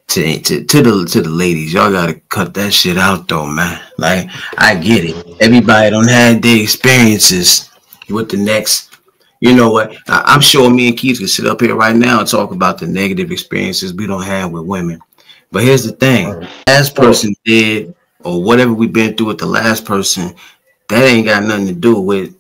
to the ladies, y'all gotta cut that shit out though, man. Like I get it. Everybody don't have their experiences with the next. You know what? I'm sure me and Keith can sit up here right now and talk about the negative experiences we don't have with women. But here's the thing: Right. last Sure. person did, or whatever we've been through with the last person, that ain't got nothing to do with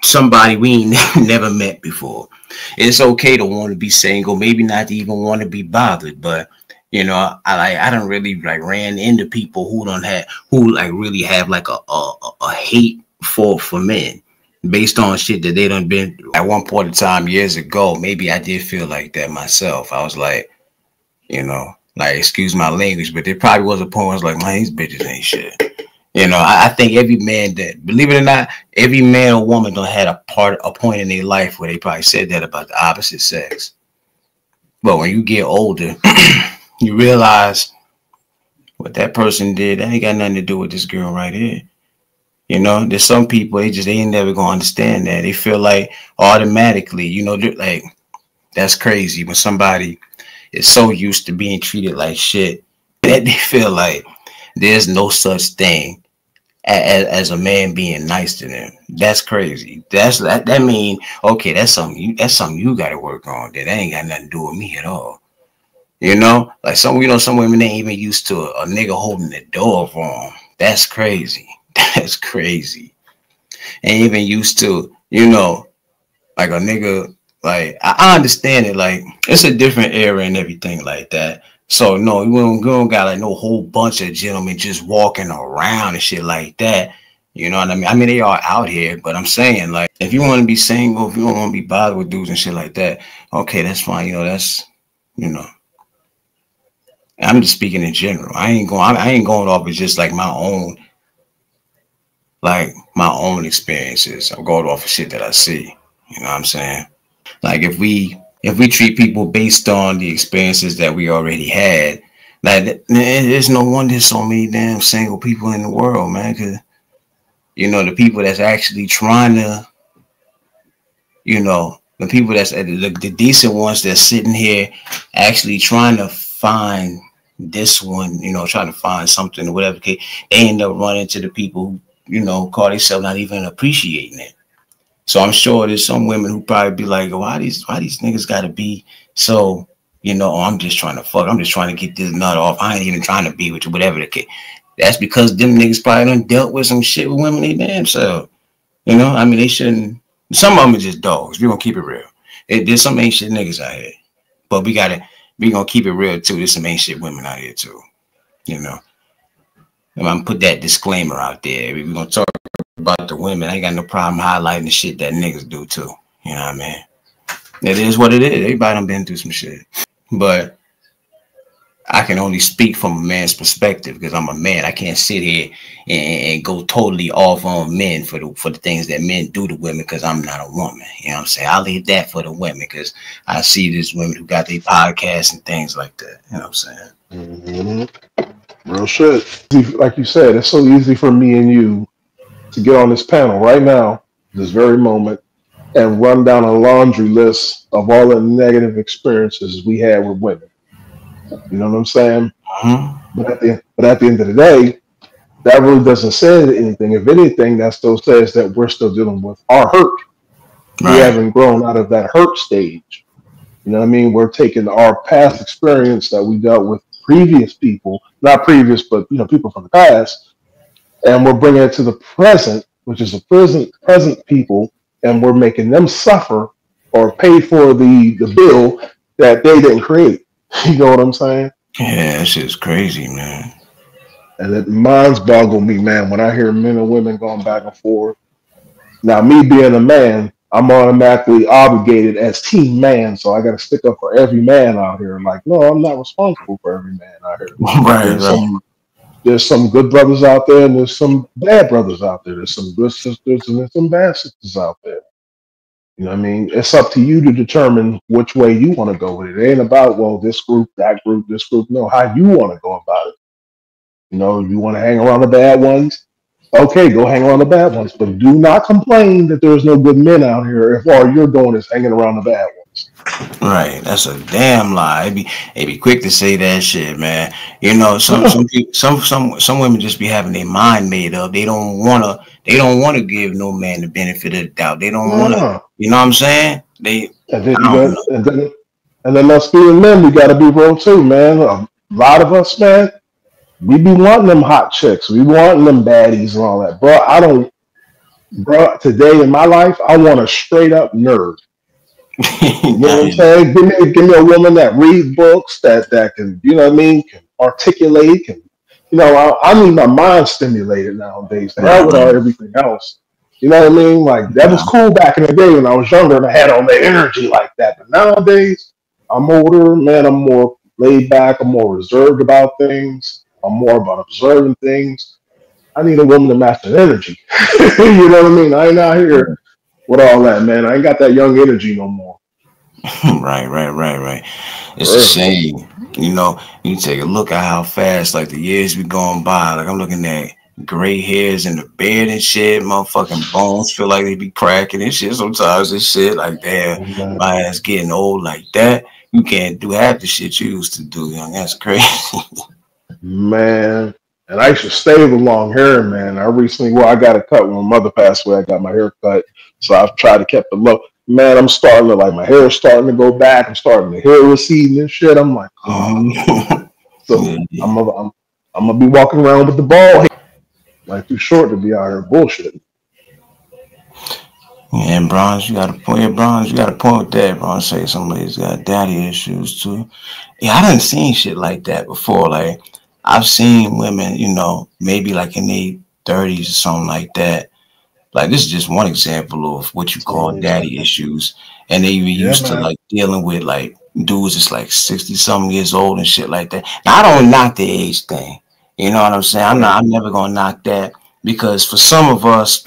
somebody we ain't never met before. It's okay to want to be single, maybe not to even want to be bothered, but I don't really like ran into people who like really have like a hate for men based on shit that they done been through. At one point in time years ago, maybe I did feel like that myself. I was like, like excuse my language, but there probably was a point where I was like, man, these bitches ain't shit. I think every man that, believe it or not, every man or woman don't had a point in their life where they probably said that about the opposite sex. But when you get older, you realize what that person did, that ain't got nothing to do with this girl right here. There's some people they ain't never gonna understand that. They feel like automatically, like that's crazy when somebody is so used to being treated like shit that they feel like there's no such thing as a man being nice to them. That's crazy. That mean okay, that's something you got to work on. That ain't got nothing to do with me at all. Like some women ain't even used to a nigga holding the door for them. That's crazy. That's crazy. And even used to, you know, like a nigga, like I understand it. Like it's a different era and everything like that. So no, we don't got like no whole bunch of gentlemen just walking around and shit like that. You know what I mean? I mean they are out here, but I'm saying like if you want to be single, if you don't want to be bothered with dudes and shit like that, okay, that's fine. You know, that's you know. I'm just speaking in general. I ain't going off of just like my own experiences. I'm going off of shit that I see. You know what I'm saying? Like if we treat people based on the experiences that we already had, like there's no wonder there's so many damn single people in the world, man. Because you know the people that's actually trying to, you know, the people that's the decent ones that's sitting here actually trying to find this one, you know, trying to find something or whatever. They end up running to the people who, you know, call themselves not even appreciating it. So I'm sure there's some women who probably be like, why these niggas gotta be so, you know, oh, I'm just trying to fuck. I'm just trying to get this nut off. I ain't even trying to be with you, whatever the case. That's because them niggas probably done dealt with some shit with women they damn self. You know, I mean, they shouldn't. Some of them are just dogs. We gonna keep it real. There's some ain't shit niggas out here, but we gonna keep it real too. There's some ain't shit women out here too. You know, I'm gonna put that disclaimer out there. We gonna talk about the women. I ain't got no problem highlighting the shit that niggas do too. You know what I mean? It is what it is. Everybody done been through some shit. But I can only speak from a man's perspective because I'm a man. I can't sit here and go totally off on men for the things that men do to women because I'm not a woman. You know what I'm saying? I'll leave that for the women because I see these women who got their podcasts and things like that. You know what I'm saying? Real shit. Like you said, it's so easy for me and you to get on this panel right now, this very moment, and run down a laundry list of all the negative experiences we had with women. You know what I'm saying? Mm-hmm. But at the end of the day, that really doesn't say anything. If anything, that still says that we're still dealing with our hurt. We Right. haven't grown out of that hurt stage. You know what I mean? We're taking our past experience that we dealt with previous people, not previous, but people from the past, and we're bringing it to the present, which is the present people, and we're making them suffer or pay for the bill that they didn't create. You know what I'm saying? Yeah, that shit's crazy, man. And it minds boggle me, man, when I hear men and women going back and forth. Now, me being a man, I'm automatically obligated as team man, so I got to stick up for every man out here. Like, no, I'm not responsible for every man out here. Right, There's right. some good brothers out there, and there's some bad brothers out there. There's some good sisters, and there's some bad sisters out there. You know what I mean? It's up to you to determine which way you want to go with it. It ain't about, well, this group, that group, this group. No, how you want to go about it. You want to hang around the bad ones? Okay, go hang around the bad ones. But do not complain that there's no good men out here if all you're doing is hanging around the bad ones. Right, that's a damn lie. It be quick to say that shit, man. You know, Yeah, some women just be having their mind made up. They don't wanna give no man the benefit of the doubt. They don't wanna, yeah. you know what I'm saying? And then I you don't got, know. and then us being men, we got to be real too, man. A lot of us, man, we be wanting them hot chicks. We wanting them baddies and all that, bro. I don't, bro. Today in my life, I want a straight up nerd. You know what I'm saying? Give me a woman that reads books, that can, what I mean, can articulate, can, I need my mind stimulated nowadays. To hell Right, with all everything else. You know what I mean? Like that was right. cool back in the day when I was younger and I had all the energy like that. But nowadays, I'm older, man. I'm more laid back. I'm more reserved about things. I'm more about observing things. I need a woman to match that energy. You know what I mean? I ain't out here with all that, man. I ain't got that young energy no more. Right, right, right, right. It's a For real. shame. You know, you take a look at how fast like the years be going by. Like I'm looking at gray hairs in the beard and shit. Motherfucking bones feel like they be cracking and shit sometimes and shit. Like damn, my ass getting old like that. You can't do half the shit you used to do, young. That's crazy. Man, and I used to stay with long hair, man. I recently, well, I got a cut when my mother passed away. I got my hair cut, so I've tried to keep the look. Man, I'm starting to like my hair is starting to go back. I'm starting to hair receding and shit. I'm like, oh. Mhm. So Yeah, I'm gonna be walking around with the bald head. Like too short to be out here bullshitting. Yeah, and Bronze, you got a point. Yeah, Bronze, you got a point with that. Bronze say some ladies got daddy issues too. Yeah, I done seen shit like that before. Like I've seen women, maybe like in their 30s or something like that. Like this is just one example of what you call daddy issues, and they even Yeah, used to man. like dealing with like dudes that's like 60 something years old and shit like that. Now I don't knock the age thing. You know what I'm saying? Right. I'm never gonna knock that because for some of us,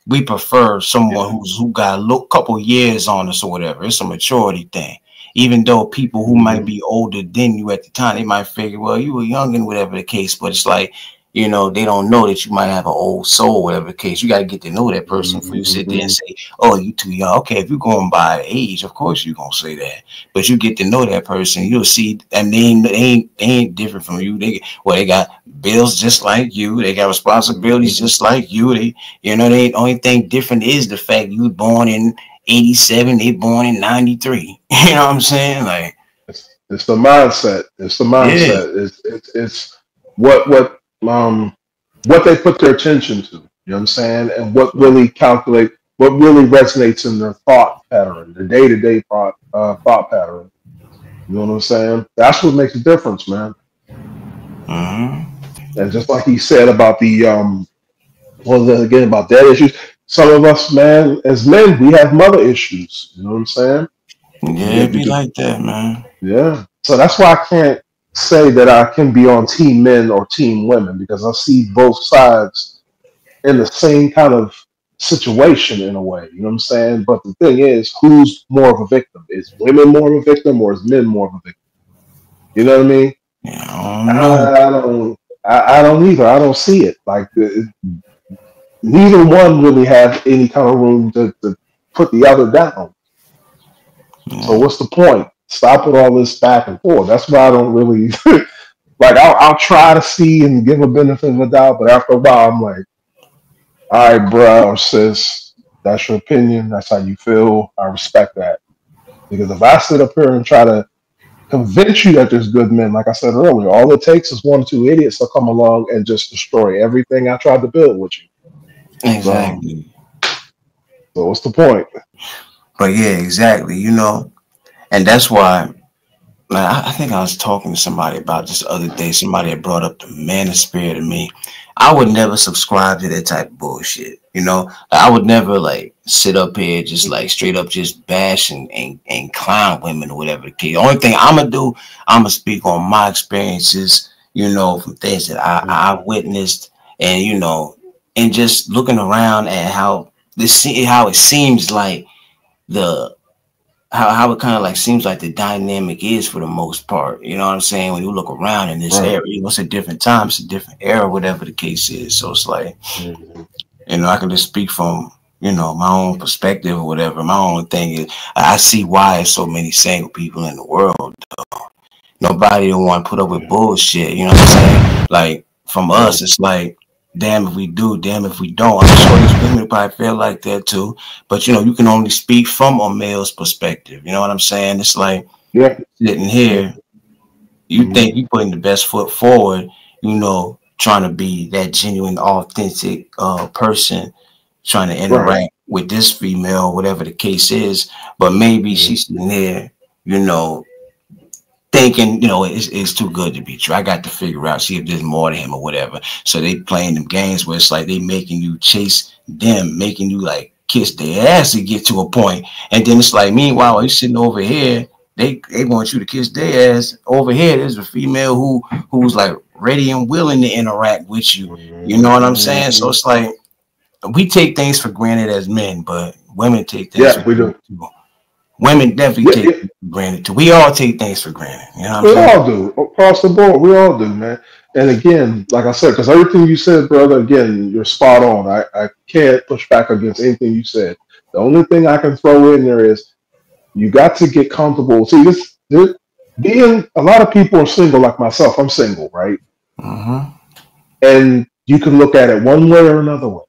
we prefer someone Yeah. who got a little couple years on us or whatever. It's a maturity thing. Even though people who might Mm-hmm. be older than you at the time, they might figure, well, you were young and whatever the case, but it's like they don't know that you might have an old soul, whatever the case. You got to get to know that person before you sit there and Mm-hmm. say, oh, you too young. Okay, if you're going by age, of course you're going to say that. But you get to know that person, you'll see, and they ain't different from you. They got bills just like you. They got responsibilities Mm-hmm. just like you. They only thing different is the fact you were born in 87, they born in 93. You know what I'm saying? Like, It's the mindset. It's the yeah, mindset. It's what they put their attention to. You know what I'm saying? And what really calculate, what really resonates in their thought pattern, their day to day thought pattern. You know what I'm saying? That's what makes a difference, man. mm-hmm. And just like he said about the what was it again about dad issues? Some of us, man, as men, we have mother issues. You know what I'm saying? Yeah, Yeah, it be like that, man. yeah. So that's why I can't say that I can be on team men or team women because I see both sides in the same kind of situation in a way. You know what I'm saying? But the thing is, who's more of a victim? Is women more of a victim or is men more of a victim? You know what I mean? Yeah, I don't know. I don't. I don't either. I don't see it. Like neither one really have any kind of room to put the other down. So Yeah. what's the point? Stop with all this back and forth. That's why I don't really like. I'll try to see and give a benefit of the doubt, but after a while, I'm like, all right, bro or sis, that's your opinion. That's how you feel. I respect that because if I sit up here and try to convince you that there's good men, like I said earlier, all it takes is one or two idiots to come along and just destroy everything I tried to build with you. So, Exactly. so what's the point? But yeah, exactly. And that's why I think I was talking to somebody about this the other day. Somebody had brought up the man of spirit to me. I would never subscribe to that type of bullshit. I would never like sit up here just like straight up just bash and clown women or whatever the case. The only thing I'm gonna do, I'm gonna speak on my experiences, from things that I witnessed and and just looking around at how it seems like the how it kind of like seems like the dynamic is for the most part. You know what I'm saying? When you look around in this Right. area, it's a different time, it's a different era, whatever the case is. So it's like, Mhm. I can just speak from, my own perspective or whatever. My own thing is I see why there's so many single people in the world. Nobody don't want to put up with Yeah. bullshit. You know what I'm saying? Like from Right. us, it's like, damn if we do, damn if we don't. I'm sure these women probably feel like that too. But you can only speak from a male's perspective. You know what I'm saying? It's like Yeah. sitting here, you Mhm. think you putting the best foot forward, trying to be that genuine, authentic person, trying to Right. interact with this female, whatever the case is. But maybe Mhm. she's sitting there, you know, thinking, it's too good to be true. I got to figure out, see if there's more to him or whatever. So they playing them games where it's like they making you chase them, making you like kiss their ass to get to a point. And then it's like, meanwhile, Mhm. he's sitting over here. They want you to kiss their ass. Over here, there's a female who's like ready and willing to interact with you. You know what I'm saying? So Mhm. it's like we take things for granted as men, but women take things for Yeah, we do. granted too. Women definitely Yeah, take yeah, things for granted too. We all take things for granted. You know what I'm we saying? all do across the board. We all do, man. And again, like I said, because everything you said, brother, again, you're spot on. I can't push back against anything you said. The only thing I can throw in there is you got to get comfortable. See, being a lot of people are single, like myself. I'm single, right? Mm-hmm. And you can look at it one way or another way.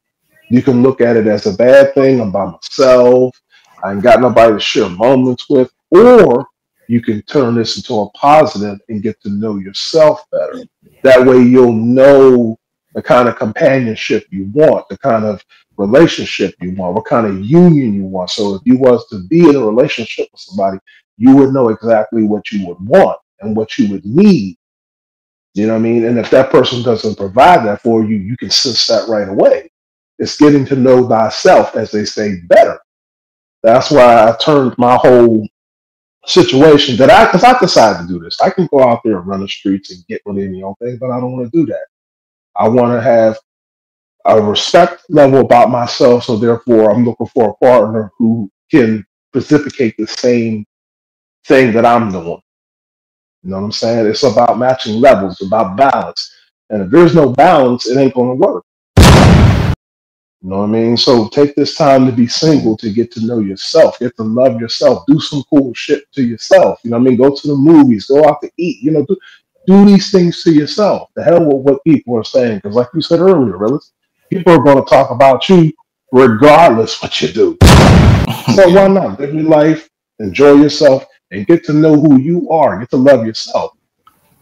You can look at it as a bad thing. I'm by myself. I ain't got nobody to share moments with. Or you can turn this into a positive and get to know yourself better. That way you'll know. the kind of companionship you want, the kind of relationship you want, what kind of union you want. So if you was to be in a relationship with somebody, you would know exactly what you would want and what you would need. You know what I mean? And if that person doesn't provide that for you, you can sense that right away. It's getting to know thyself, as they say, better. That's why I turned my whole situation because I decided to do this. I can go out there and run the streets and get with any old thing, but I don't want to do that. I want to have a respect level about myself, so therefore I'm looking for a partner who can precipitate the same thing that I'm doing. You know what I'm saying? It's about matching levels, it's about balance. And if there's no balance, it ain't gonna work. You know what I mean? So take this time to be single, to get to know yourself, get to love yourself, do some cool shit to yourself. You know what I mean? Go to the movies, go out to eat, do these things to yourself. The hell with what people are saying. Because like you said earlier, Realest, people are going to talk about you regardless what you do. So why not live your life, enjoy yourself, and get to know who you are, get to love yourself.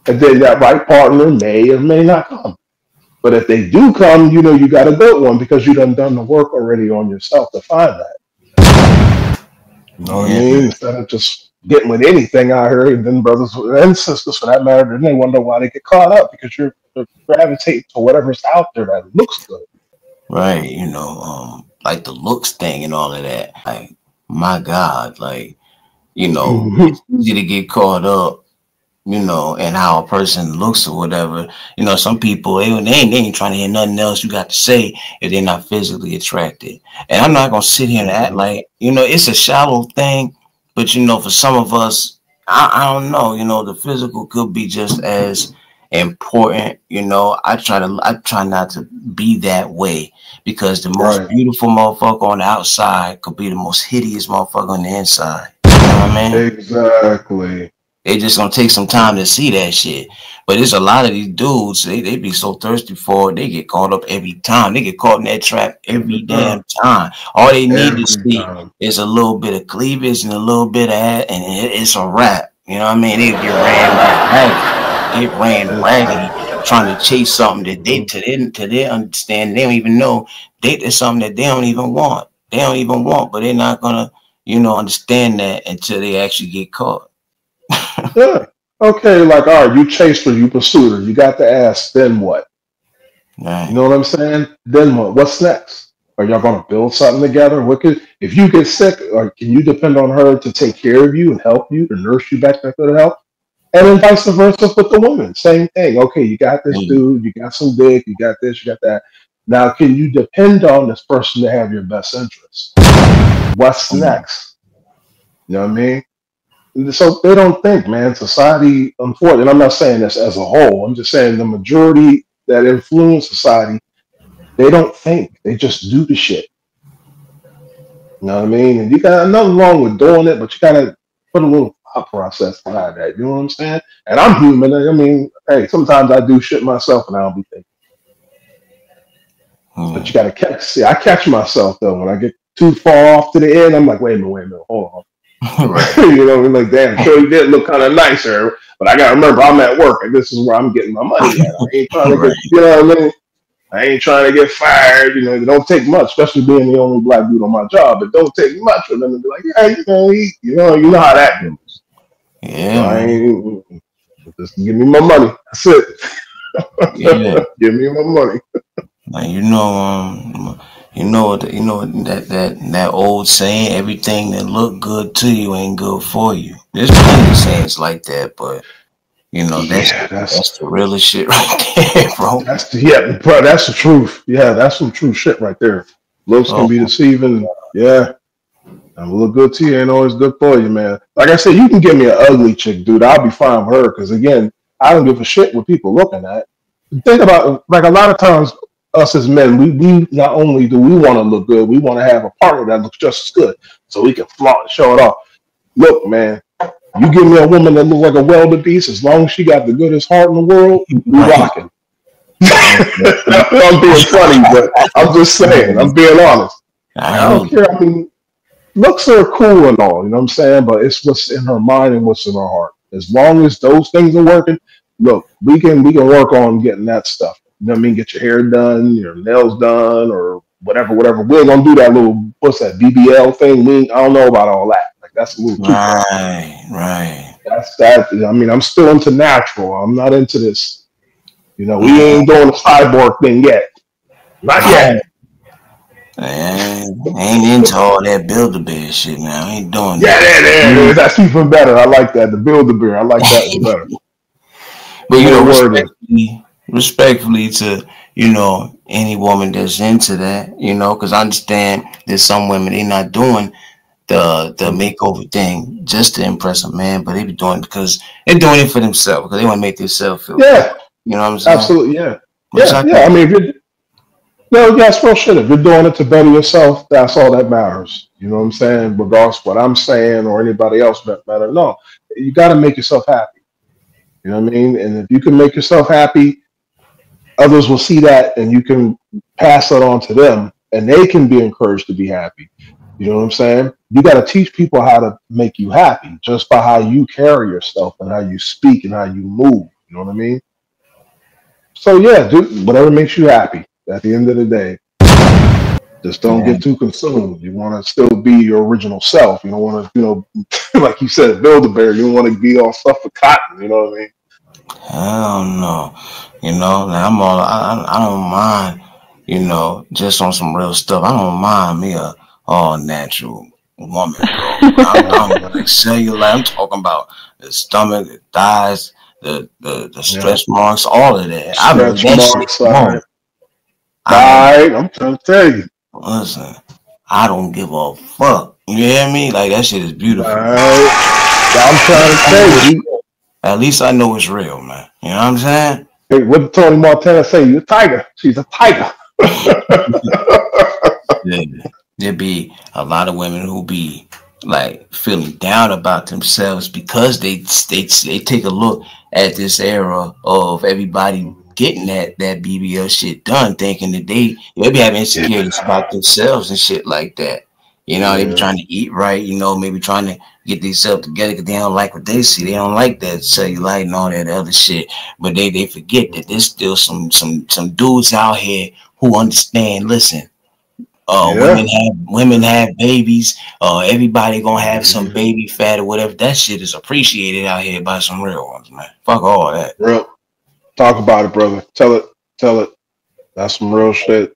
And then that right partner may or may not come. But if they do come, you know you got a good one because you done the work already on yourself to find that. You know what I mean? Instead of just getting with anything out here, and then brothers and sisters for that matter, then they wonder why they get caught up because you're gravitating to whatever's out there that looks good. Right, like the looks thing and all of that. Like, my God, like, it's easy to get caught up, and how a person looks or whatever. Some people they ain't trying to hear nothing else you got to say if they're not physically attracted. And I'm not gonna sit here and act like it's a shallow thing, but for some of us, I don't know. The physical could be just as important. I try not to be that way because the most beautiful motherfucker on the outside could be the most hideous motherfucker on the inside. You know what I mean? Exactly. They just gonna take some time to see that shit. But there's a lot of these dudes, they be so thirsty for it, they get caught up every time. They get caught in that trap every damn time. All they need to see is a little bit of cleavage and a little bit of that, and it's a wrap. You know what I mean? They get raggedy. They ran raggedy trying to chase something that they to their understanding, they don't even know it's something that they don't even want. They don't even want, but they're not gonna, understand that until they actually get caught. Yeah. Okay, like, all right, you chased her, you pursued her, you got the ass, then what? Right. You know what I'm saying? Then what? What's next? Are y'all gonna build something together? If you get sick, or can you depend on her to take care of you and help you, to nurse you back to good health? And then vice versa with the woman. Same thing. Okay, you got this dude, you got some dick, you got this, you got that. Now, can you depend on this person to have your best interest? What's next? You know what I mean? So they don't think, man. Society, unfortunately, I'm not saying this as a whole. I'm just saying the majority that influence society, they don't think. They just do the shit. You know what I mean? And you got nothing wrong with doing it, but you gotta put a little thought process behind that. You know what I'm saying? And I'm human. I mean, hey, sometimes I do shit myself and I don't be thinking. But you gotta I catch myself though when I get too far off to the end. I'm like, wait a minute, hold on. You know, like, damn, sure you did look kind of nicer, but I gotta remember I'm at work and this is where I'm getting my money at. I ain't trying to get, you know what I mean? I ain't trying to get fired. You know, it don't take much, especially being the only black dude on my job. It don't take much for them to be like, yeah, you know how that goes. Yeah, so I ain't, just give me my money. That's it. Yeah. Give me my money. Like, that old saying, everything that look good to you ain't good for you. There's plenty of sayings like that, but that's the realest shit right there, bro. Bro, that's the truth. Yeah, that's some true shit right there. Looks can be deceiving. Yeah. And look good to you ain't always good for you, man. Like I said, you can give me an ugly chick, dude. I'll be fine with her because, again, I don't give a shit what people looking at. Think about, like, a lot of times, us as men, we not only do we want to look good, we want to have a partner that looks just as good so we can flaunt and show it off. Look, man, you give me a woman that looks like a welder beast, as long as she got the goodest heart in the world, we rocking. I'm being funny, but I'm just saying, I'm being honest. I don't care. I mean, looks are cool and all, you know what I'm saying? But it's what's in her mind and what's in her heart. As long as those things are working, look, we can work on getting that stuff. you know what I mean, get your hair done, your nails done, or whatever, whatever. We ain't gonna do that little, what's that, BBL thing. I don't know about all that. Like, that's a little too far. Right. That's that. I mean, I'm still into natural. I'm not into this. You know, we Man, ain't doing the cyborg thing yet. Not yet. I ain't into all that Build-A-Bear shit now. I ain't doing Yeah, that. there. That's even better. I like that. The Build-A-Bear. I like that one better. But you know, More worded. respectfully to, any woman that's into that, because I understand there's some women they not doing the makeover thing just to impress a man, but they be doing it because they're doing it for themselves because they want to make themselves feel good. Yeah, You know what I'm saying? absolutely. Yeah, Which I yeah. I think, mean, if you're, no, yes, well, shit. If you're doing it to better yourself, that's all that matters. You know what I'm saying? Regardless of what I'm saying or anybody else that matter. No, you got to make yourself happy. You know what I mean? And if you can make yourself happy, others will see that, and you can pass that on to them, and they can be encouraged to be happy. You know what I'm saying? You got to teach people how to make you happy just by how you carry yourself and how you speak and how you move. You know what I mean? So yeah, do whatever makes you happy. At the end of the day, just don't man, get too consumed. You want to still be your original self. You don't want to, like you said, build a bear. You don't want to be all stuff for cotton. You know what I mean? hell no. Like I'm I don't mind, just on some real stuff. I don't mind me a all natural woman, bro. I'm like cellulite. I'm talking about the stomach, the thighs, the Yeah. stretch marks, all of that. I want Stretch that shit marks. All more. right. I All don't right. I'm trying to tell you. listen. I don't give a fuck. You hear me? Like that shit is All beautiful. right. I'm trying to tell you. At least I know it's real, man. You know what I'm saying? Hey, what did Tony Montana say? You're a tiger. She's a tiger. Yeah. There be a lot of women who be like feeling down about themselves because they take a look at this era of everybody getting that BBL shit done, thinking that they be having insecurities about themselves and shit like that. They be Yeah. trying to eat right, maybe trying to get themselves together because they don't like what they see. They don't like that cellulite and all that other shit. But they forget that there's still some dudes out here who understand. Listen, Yeah. women have babies. Everybody gonna have some Mhm. baby fat or whatever. That shit is appreciated out here by some real ones, man. Fuck all that. Real. Talk about it, brother. Tell it. Tell it. That's some real shit.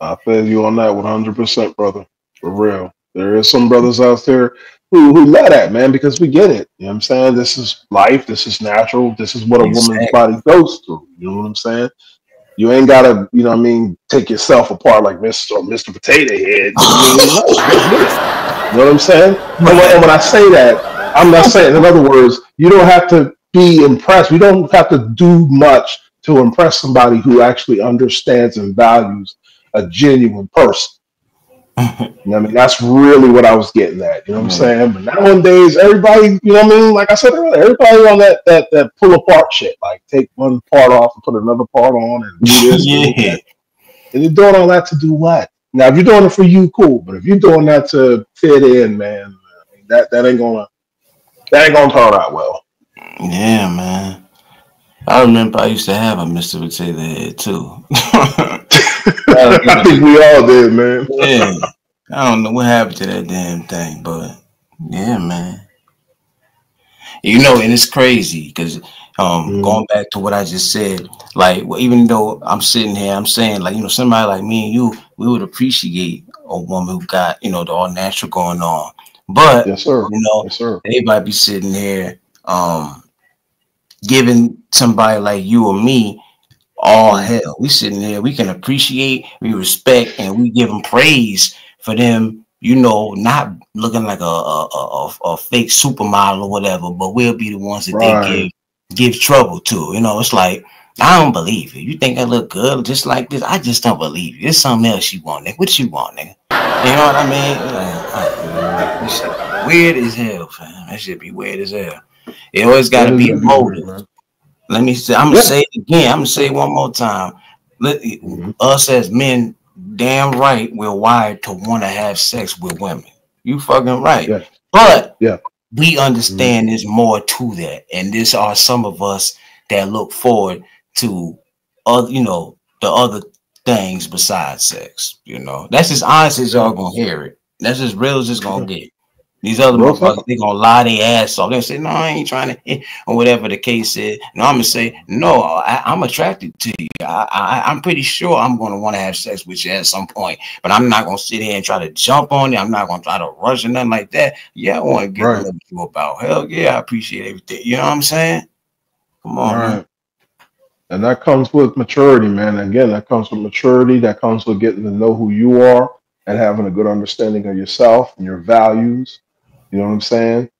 I feel you on that 100%, brother. For real. There is some brothers out there who love that, man, because we get it. You know what I'm saying? This is life. This is natural. This is what a woman's Exactly. body goes through. You know what I'm saying? You ain't gotta, you know what I mean, take yourself apart like Mr. Potato Head. You know what I mean? No, just get it. You know what I'm saying? And when I say that, I'm not saying, in other words, you don't have to be impressed. You don't have to do much to impress somebody who actually understands and values a genuine person. You know what I mean? That's really what I was getting at. You know what I'm Yeah. saying? But nowadays, everybody, you know what I mean? Like I said earlier, everybody on that pull apart shit. Like take one part off and put another part on and do this and do Yeah. that. And you're doing all that to do what? Now, if you're doing it for you, cool. But if you're doing that to fit in, man, I mean, that ain't gonna turn out well. Yeah, man. I remember I used to have a Mr. Potato Head too. I think we all did, man. Yeah. I don't know what happened to that damn thing, but yeah, man. And it's crazy because Mm, going back to what I just said, like even though I'm sitting here, I'm saying like somebody like me and you, we would appreciate a woman who got the all natural going on, but yes, sir. you know Yes, sir. they might be sitting here giving somebody like you or me all Mm, hell. We sitting there, we can appreciate, we respect, and we give them praise for them, not looking like a fake supermodel or whatever, but we'll be the ones that they right. give trouble to. It's like, I don't believe it. You think I look good just like this? I just don't believe you. There's something else you want, nigga. What you want, nigga? You know what I mean? That shit be weird as hell, fam. That shit be weird as hell. It always got That to is be a really weird, motive. man. Let me say, I'm gonna Yeah. say it again. I'm gonna say it one more time. Mhm. Us as men, damn right, we're wired to want to have sex with women. You fucking right. Yeah. But Yeah. we Mhm. understand there's more to that. And this are some of us that look forward to other, the other things besides sex. That's as honest as y'all gonna hear it. That's as real as it's gonna get. These other Real motherfuckers, talk. they gonna lie their ass off. They say, no, I ain't trying to hit, or whatever the case is. No, I'm gonna say, no, I'm attracted to you. I'm pretty sure I'm gonna want to have sex with you at some point, but I'm not gonna sit here and try to jump on you. I'm not gonna try to rush or nothing like that. Yeah, I want to get to Right. know you about. Hell yeah, I appreciate everything. You know what I'm saying? Come on, man. Right. And that comes with maturity, man. Again, that comes with maturity. That comes with getting to know who you are and having a good understanding of yourself and your values. You know what I'm saying?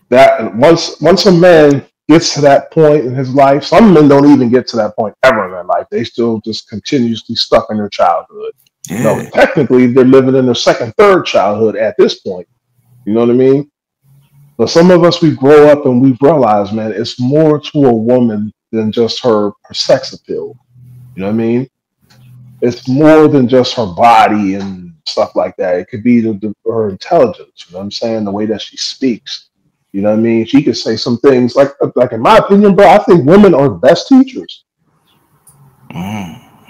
That once a man gets to that point in his life, some men don't even get to that point ever in their life. They still just continuously stuck in their childhood. No, Yeah. technically they're living in their second, third childhood at this point. You know what I mean? But some of us, we grow up and we've realized, man, it's more to a woman than just her sex appeal. You know what I mean? It's more than just her body and stuff like that. It could be her intelligence. You know what I'm saying? The way that she speaks. You know what I mean? She could say some things like in my opinion, bro. I think women are the best teachers.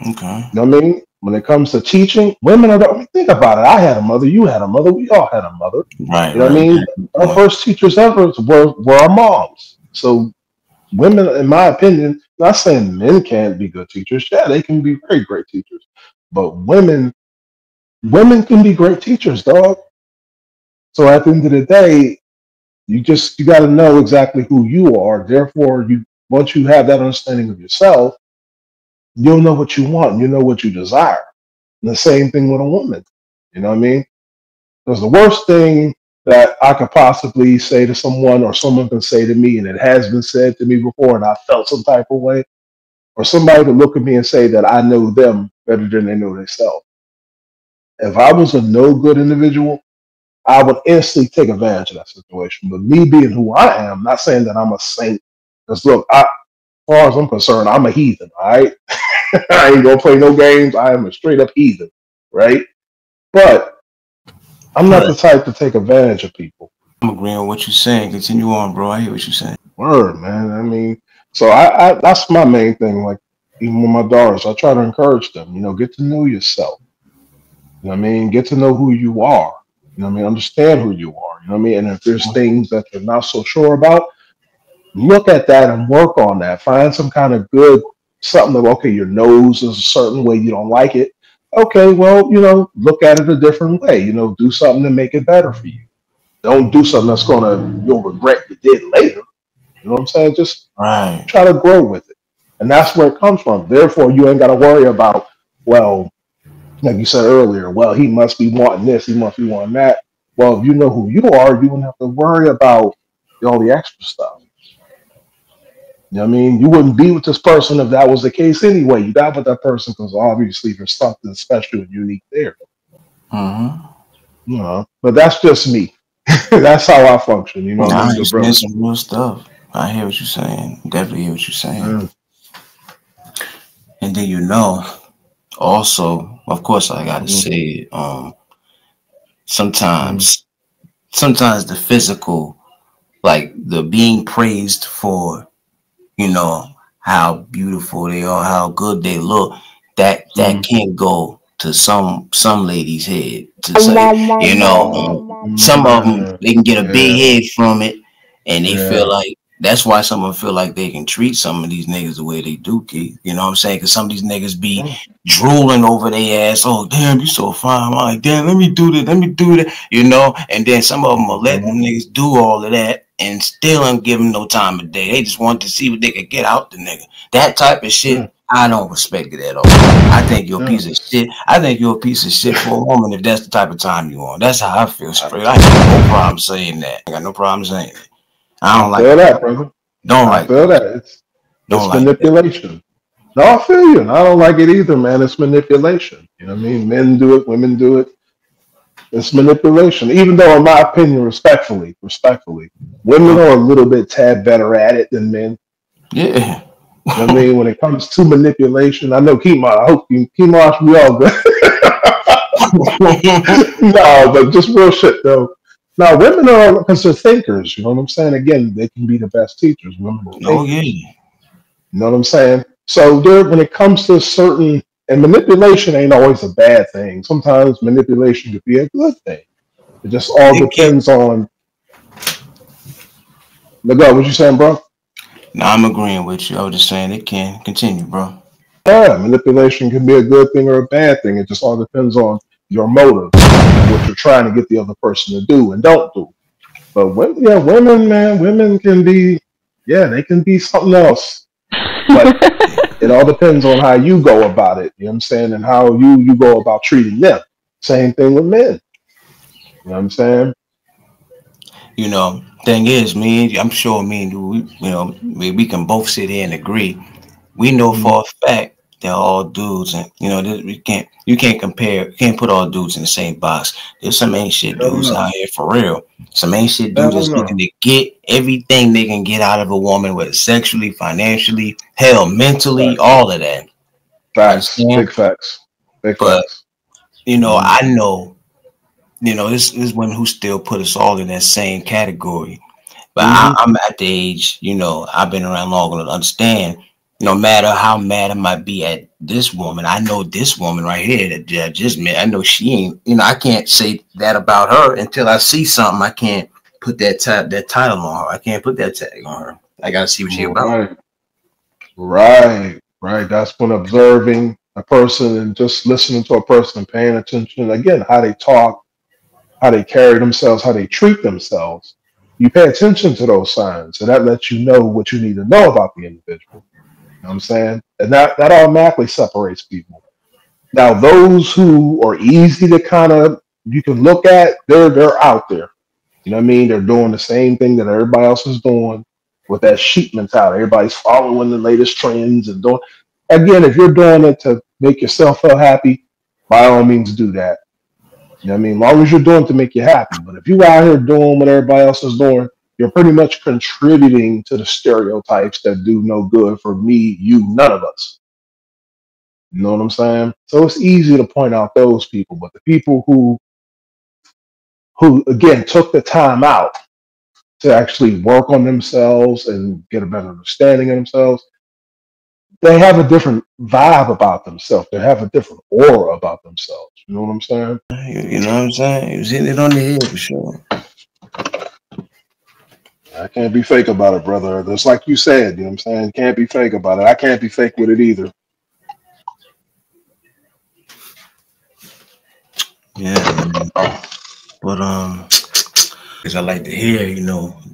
Okay. You know what I mean? When it comes to teaching, women are. I mean, think about it. I had a mother. You had a mother. We all had a mother. Right, You know what I right. mean? Our first teachers ever were our moms. So women, in my opinion, not saying men can't be good teachers. Yeah, they can be very great teachers. But women can be great teachers, dog. So at the end of the day, you got to know exactly who you are. Therefore, you once you have that understanding of yourself, you'll know what you want. You know what you desire. And the same thing with a woman. You know what I mean? Because the worst thing that I could possibly say to someone or someone can say to me, and it has been said to me before, and I felt some type of way, or somebody to look at me and say that I know them better than they know themselves. If I was a no good individual, I would instantly take advantage of that situation. But me being who I am, not saying that I'm a saint, because look, as far as I'm concerned, I'm a heathen, all right? I ain't gonna play no games. I am a straight up heathen, right? But I'm not But the type to take advantage of people. I'm agreeing with what you're saying. Continue on, bro. I hear what you're saying. Word, man. I mean, so I that's my main thing. Like, even with my daughters, I try to encourage them, get to know yourself. You know what I mean? Get to know who you are. You know what I mean? Understand who you are. You know what I mean? And if there's things that you're not so sure about, look at that and work on that. Find some kind of good something that, okay, your nose is a certain way, you don't like it. Okay, well, look at it a different way. Do something to make it better for you. Don't do something that's you'll regret you did later. You know what I'm saying? Just Right. try to grow with it. And that's where it comes from. Therefore, you ain't got to worry about, well, like you said earlier, well, he must be wanting this, he must be wanting that. Well, if you know who you are, you won't have to worry about all the extra stuff. You know what I mean? You wouldn't be with this person if that was the case anyway. You got with that person because obviously there's something special and unique there. Mm-hmm. But that's just me. That's how I function. You know what I Nah, mean? you're Good saying brother. some real stuff. I hear what you're saying. Definitely hear what you're saying. Mm, And then also, of course, I gotta mm, say, mm, sometimes the physical, like the being praised for, you know, how beautiful they are, how good they look, that mm, can go to some ladies' head to say, some of them man. they can get a big Yeah, head from it, and they feel yeah. like that's why some of them feel like they can treat some of these niggas the way they do, Keith. You know what I'm saying? Because some of these niggas be Mm, drooling over their ass. Oh, damn, you so fine. I'm like, damn, let me do this, let me do that. And then some of them will let them mhm, niggas do all of that and still ain't give them no time of day. They just want to see what they could get out the nigga. That type of yeah, shit, I don't respect it at all. I think you're a yeah. piece of shit. I think you're a piece of shit for a woman if that's the type of time you want. That's how I feel straight. I ain't got no problem saying that. I got no problem saying it. I I don't like feel that. that, brother. Don't I like feel that. that. Don't It's like that. manipulation. No, I feel you. And I don't like it either, man. It's manipulation. You know what I mean? Men do it, women do it. It's manipulation. Even though, in my opinion, respectfully, women are a little bit tad better at it than men. Yeah. You know what I mean? When it comes to manipulation, I know Kima. I hope Kima, we all good. No, but just real shit though. Now, women are because they're thinkers. You know what I'm saying? Again, they can be the best teachers. Women are Oh thinkers. yeah. You know what I'm saying? So there, when it comes to certain, and manipulation ain't always a bad thing. Sometimes manipulation could be a good thing. It just all It can. depends on. Look, what you saying, bro? No, I'm agreeing with you. I was just saying it can continue, bro. Yeah, manipulation can be a good thing or a bad thing. It just all depends on your motives and what you're trying to get the other person to do and don't do. But women, yeah, women, man, women can be, yeah, they can be something else. But it all depends on how you go about it. You know what I'm saying, and how you go about treating them. Same thing with men. You know what I'm saying? You know, thing is, I'm sure me and you, we can both sit here and agree. We know Mhm. for a fact they're all dudes, and you can't compare, you can't put all dudes in the same box. There's some ain't shit Hell dudes no. out here for real. Some ain't shit dudes Hell that's no. looking to get everything they can get out of a woman, whether sexually, financially, hell, mentally, Facts. all of that. You Facts. understand? Big facts. Big But facts. Mhm. I know, this women who still put us all in that same category. But Mhm. I'm at the age, I've been around long enough to understand. No matter how mad I might be at this woman, I know this woman right here that I just met. I know she ain't. I can't say that about her until I see something. I can't put that title on her. I can't put that tag on her. I gotta see what she about. Right. Right. Right. That's when observing a person and just listening to a person and paying attention again how they talk, how they carry themselves, how they treat themselves. You pay attention to those signs, and that lets you know what you need to know about the individual. You know what I'm saying? And that automatically separates people. Now, those who are easy to kind of you can look at, they're out there. You know what I mean? They're doing the same thing that everybody else is doing with that sheep mentality. Everybody's following the latest trends and doing. Again, if you're doing it to make yourself feel happy, by all means do that. You know what I mean? As long as you're doing it to make you happy. But if you out here doing what everybody else is doing, you're pretty much contributing to the stereotypes that do no good for me, you, none of us. You know what I'm saying? So it's easy to point out those people, but the people who again took the time out to actually work on themselves and get a better understanding of themselves, they have a different vibe about themselves. They have a different aura about themselves. You know what I'm saying? You know what I'm saying? He was hitting it on the head for sure. I can't be fake about it, brother. Just like you said, you know what I'm saying? Can't be fake about it. I can't be fake with it either. Yeah, man. But because I like to hear,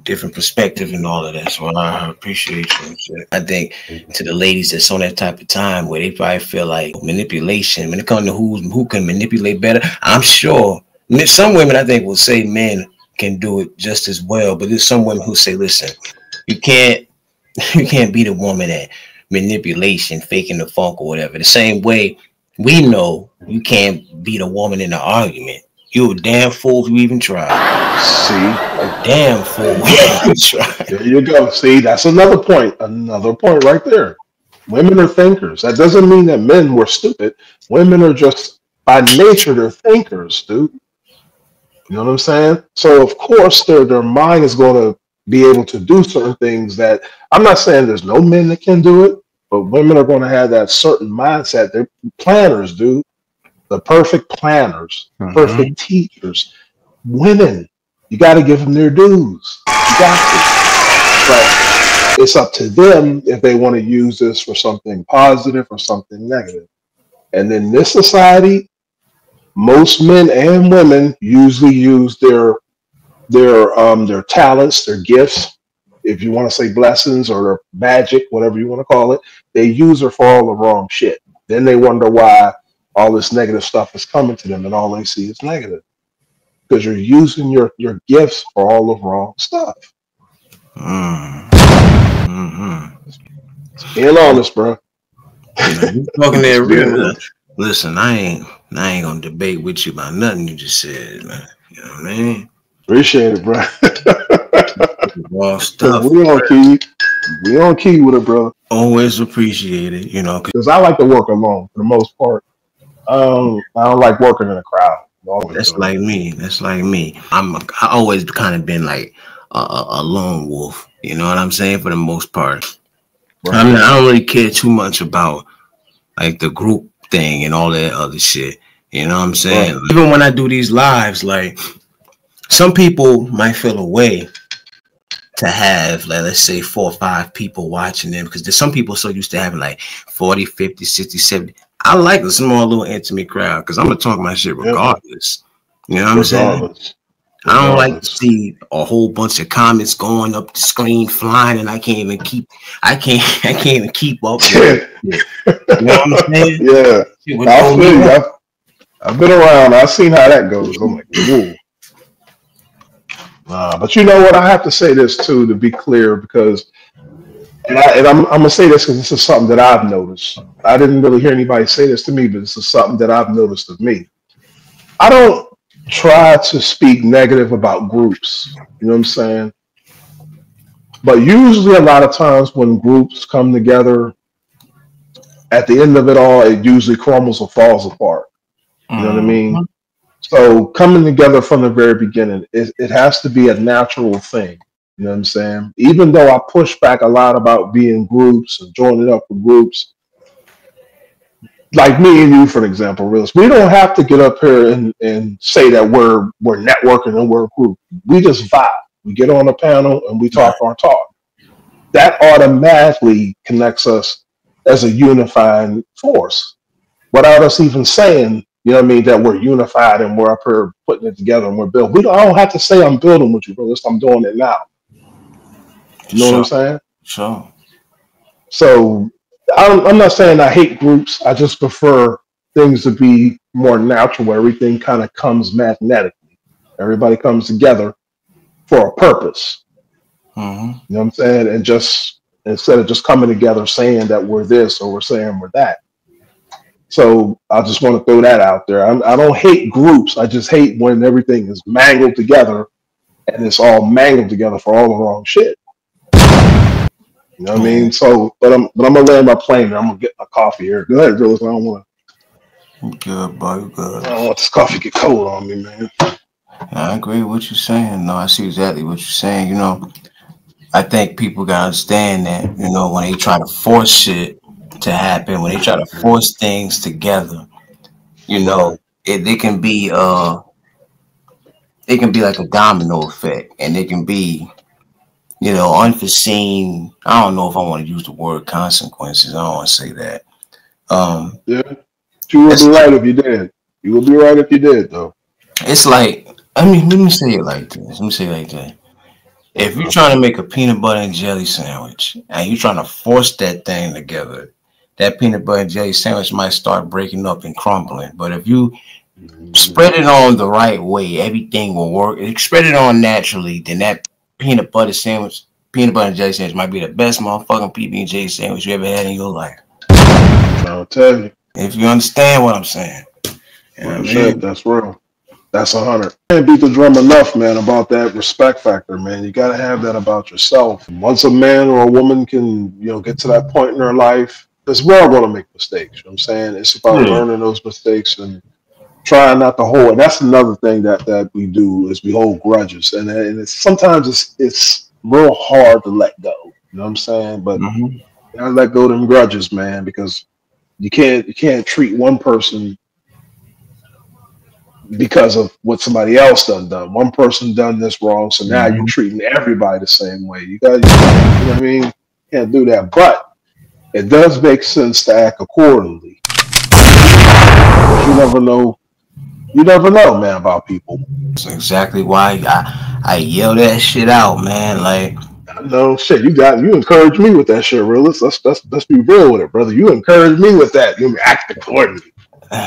different perspective and all of that. So I appreciate you. And shit. I think to the ladies that's on that type of time where they probably feel like manipulation when it comes to who can manipulate better. I'm sure some women I think will say men can do it just as well, but there's some women who say, listen, you can't you can't be the woman at manipulation, faking the funk or whatever. The same way we know you can't beat a woman in an argument. You a damn fool if you even try. See, Damn fool. there you go. That's right. There you go. See, that's another point. Another point right there. Women are thinkers. That doesn't mean that men were stupid. Women are just by nature they're thinkers, dude. You know what I'm saying? So of course their mind is going to be able to do certain things that I'm not saying there's no men that can do it, but women are going to have that certain mindset. They're planners, dude. The perfect planners, the Mm-hmm. perfect teachers. Women, you got to give them their dues. You got to. But it's up to them if they want to use this for something positive or something negative. And in this society, most men and women usually use their talents, their gifts, if you want to say blessings or their magic, whatever you want to call it, they use it for all the wrong shit. Then they wonder why all this negative stuff is coming to them and all they see is negative. Because you're using your gifts for all the wrong stuff. Mm-hmm. Being honest, bro. You talking that Just being real. honest. Listen, I ain't gonna debate with you about nothing you just said, man. You know what I mean? Appreciate it, bro. Raw Because stuff. we on key. We on key with it, brother. Always appreciate it, 'cause Because I like to work alone for the most part. I don't like working in a crowd. I always that's do. like me. That's like me. I always kind of been like a lone wolf. You know what I'm saying? For the most part. I mean, I don't really care too much about like the group thing and all that other shit. You know what I'm saying? Right. Even when I do these lives, like some people might feel a way to have, like, let's say 4 or 5 people watching them, because there's some people so used to having like 40, 50, 60, 70. I like a small little intimate crowd because I'm gonna talk my shit regardless. You know what I'm saying? I don't like to see a whole bunch of comments going up the screen flying, and I can't even keep up with it. You know what I'm saying? Yeah. I feel you. I've been around. I've seen how that goes. I'm like, whoa. But you know what? I have to say this too, to be clear, because, and I'm gonna say this because this is something that I've noticed. I didn't really hear anybody say this to me, but this is something that I've noticed of me. I don't try to speak negative about groups. You know what I'm saying? But usually, a lot of times when groups come together, at the end of it all, it usually crumbles or falls apart. You know what I mean? So coming together from the very beginning, it has to be a natural thing. You know what I'm saying? Even though I push back a lot about being groups and joining up with groups, like me and you, for example, Realest, we don't have to get up here and say that we're networking and we're a group. We just vibe. We get on a panel and we talk our talk. That automatically connects us as a unifying force without us even saying, you know what I mean, that we're unified and we're up here putting it together and we're building. I don't have to say I'm building with you, Realest. I'm doing it now. You know what I'm saying? Sure. So I'm not saying I hate groups. I just prefer things to be more natural, where everything kind of comes magnetically. Everybody comes together for a purpose. You know what I'm saying? And just instead of just coming together saying that we're this or we're saying we're that. So I just want to throw that out there. I don't hate groups. I just hate when everything is mangled together and it's all mangled together for all the wrong shit. You know what I mean? So, but I'm gonna land my plane and I'm gonna get my coffee here. Go ahead, Realest. I don't want to. Good, boy. Good. I don't want this coffee to get cold on me, man. I agree with what you're saying. No, I see exactly what you're saying. You know, I think people gotta understand that, you know, when they try to force shit to happen, when they try to force things together, you know, it can be like a domino effect, and it can be, you know, unforeseen. I don't know if I want to use the word consequences. I don't want to say that. Yeah, you would be right if you did. You would be right if you did, though. It's like, I mean, let me say it like this. Let me say it like that. If you're trying to make a peanut butter and jelly sandwich and you're trying to force that thing together, that peanut butter and jelly sandwich might start breaking up and crumbling. But if you spread it on the right way, everything will work. If you spread it on naturally, then that peanut butter and jelly sandwich might be the best motherfucking PB&J sandwich you ever had in your life. I'll tell you. If you understand what I'm saying. You know what I mean? That's real. That's 100. Can't beat the drum enough, man, about that respect factor, man. You got to have that about yourself. Once a man or a woman can, you know, get to that point in their life, because we're all going to make mistakes. You know what I'm saying? It's about learning those mistakes and trying not to hold. And that's another thing that we do is we hold grudges, and sometimes it's real hard to let go. You know what I'm saying? But you gotta let go of them grudges, man, because you can't treat one person because of what somebody else done. One person done this wrong, so now you're treating everybody the same way. You know what I mean? You can't do that. But it does make sense to act accordingly. You never know. You never know, man, about people. That's exactly why I yell that shit out, man. Like, no shit, you encouraged me with that shit, Realest. Let's be real with it, brother. You encouraged me with that. You act accordingly.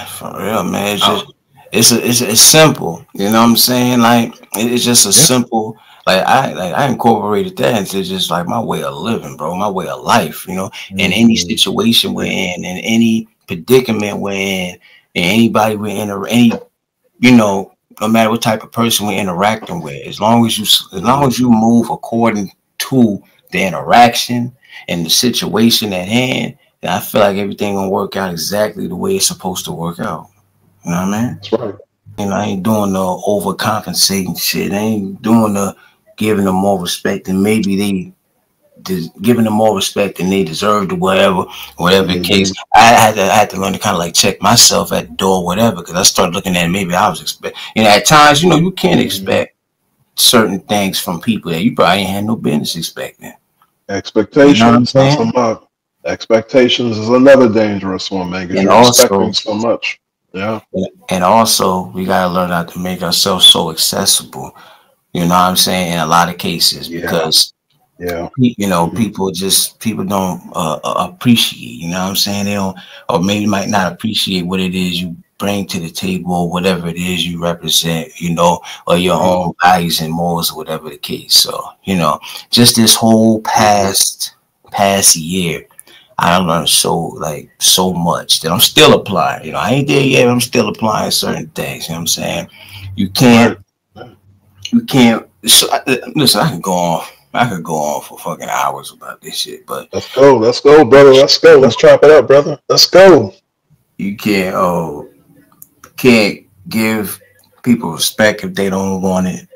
For real, man. It's just it's simple. You know what I'm saying? Like, it's just a simple. I incorporated that into just like my way of living, bro. My way of life. You know, in any situation we're in any predicament we're in, and anybody we're in, or any, you know, no matter what type of person we're interacting with, as long as you move according to the interaction and the situation at hand, then I feel like everything gonna work out exactly the way it's supposed to work out. You know what I mean? That's right. You know, I ain't doing the overcompensating shit. I ain't doing the giving them more respect than maybe giving them more respect than they deserved or whatever the case. Mm-hmm. I had to learn to kind of like check myself at the door, whatever, because I started looking at it, maybe I was expect. At times, you can't Mm-hmm. expect certain things from people that you probably ain't had no business expecting. You know what I'm Expectations, that's saying? expectations is another dangerous one, man, because And you're expecting also, so much. Yeah. we gotta learn how to make ourselves so accessible. You know what I'm saying? In a lot of cases, Yeah. because Yeah. Hmm. people don't appreciate. You know what I'm saying? They don't, or maybe might not appreciate what it is you bring to the table, or whatever it is you represent. Or your Hmm. own values and morals, or whatever the case. So just this whole Hmm. past year, I learned so much that I'm still applying. I ain't there yet, but I'm still applying certain things. You know what I'm saying? You can't Right. Yeah. you can't. So, listen, I could go on for fucking hours about this shit, but Let's go. Let's go, brother. Let's go. Let's chop it up, brother. Let's go. you can't give people respect if they don't want it.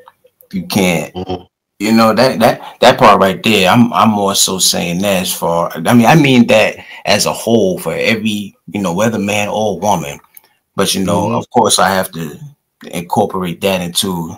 You can't. Hmm. That part right there. I'm more so saying that as far. I mean that as a whole for every whether man or woman. But Hmm. of course, I have to incorporate that into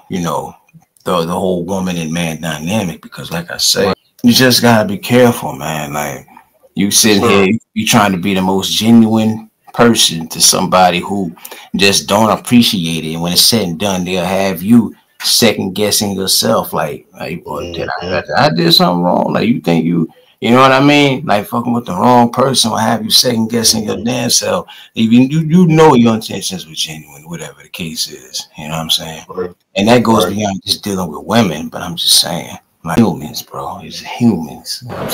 the whole woman and man dynamic, because, like I say, Right. you just gotta be careful, man. Like, you Yes, sitting sir. here, you trying to be the most genuine person to somebody who just don't appreciate it. And when it's said and done, they'll have you second guessing yourself. Like, well, Hmm. I did something wrong? Like, you think you know what I mean? Like, fucking with the wrong person will have you second guessing your Hmm. damn self. Even you know your intentions were genuine, whatever the case is. You know what I'm saying? Right. And that goes Right. beyond just dealing with women, but I'm just saying, like, humans, bro. It's humans. You know what I'm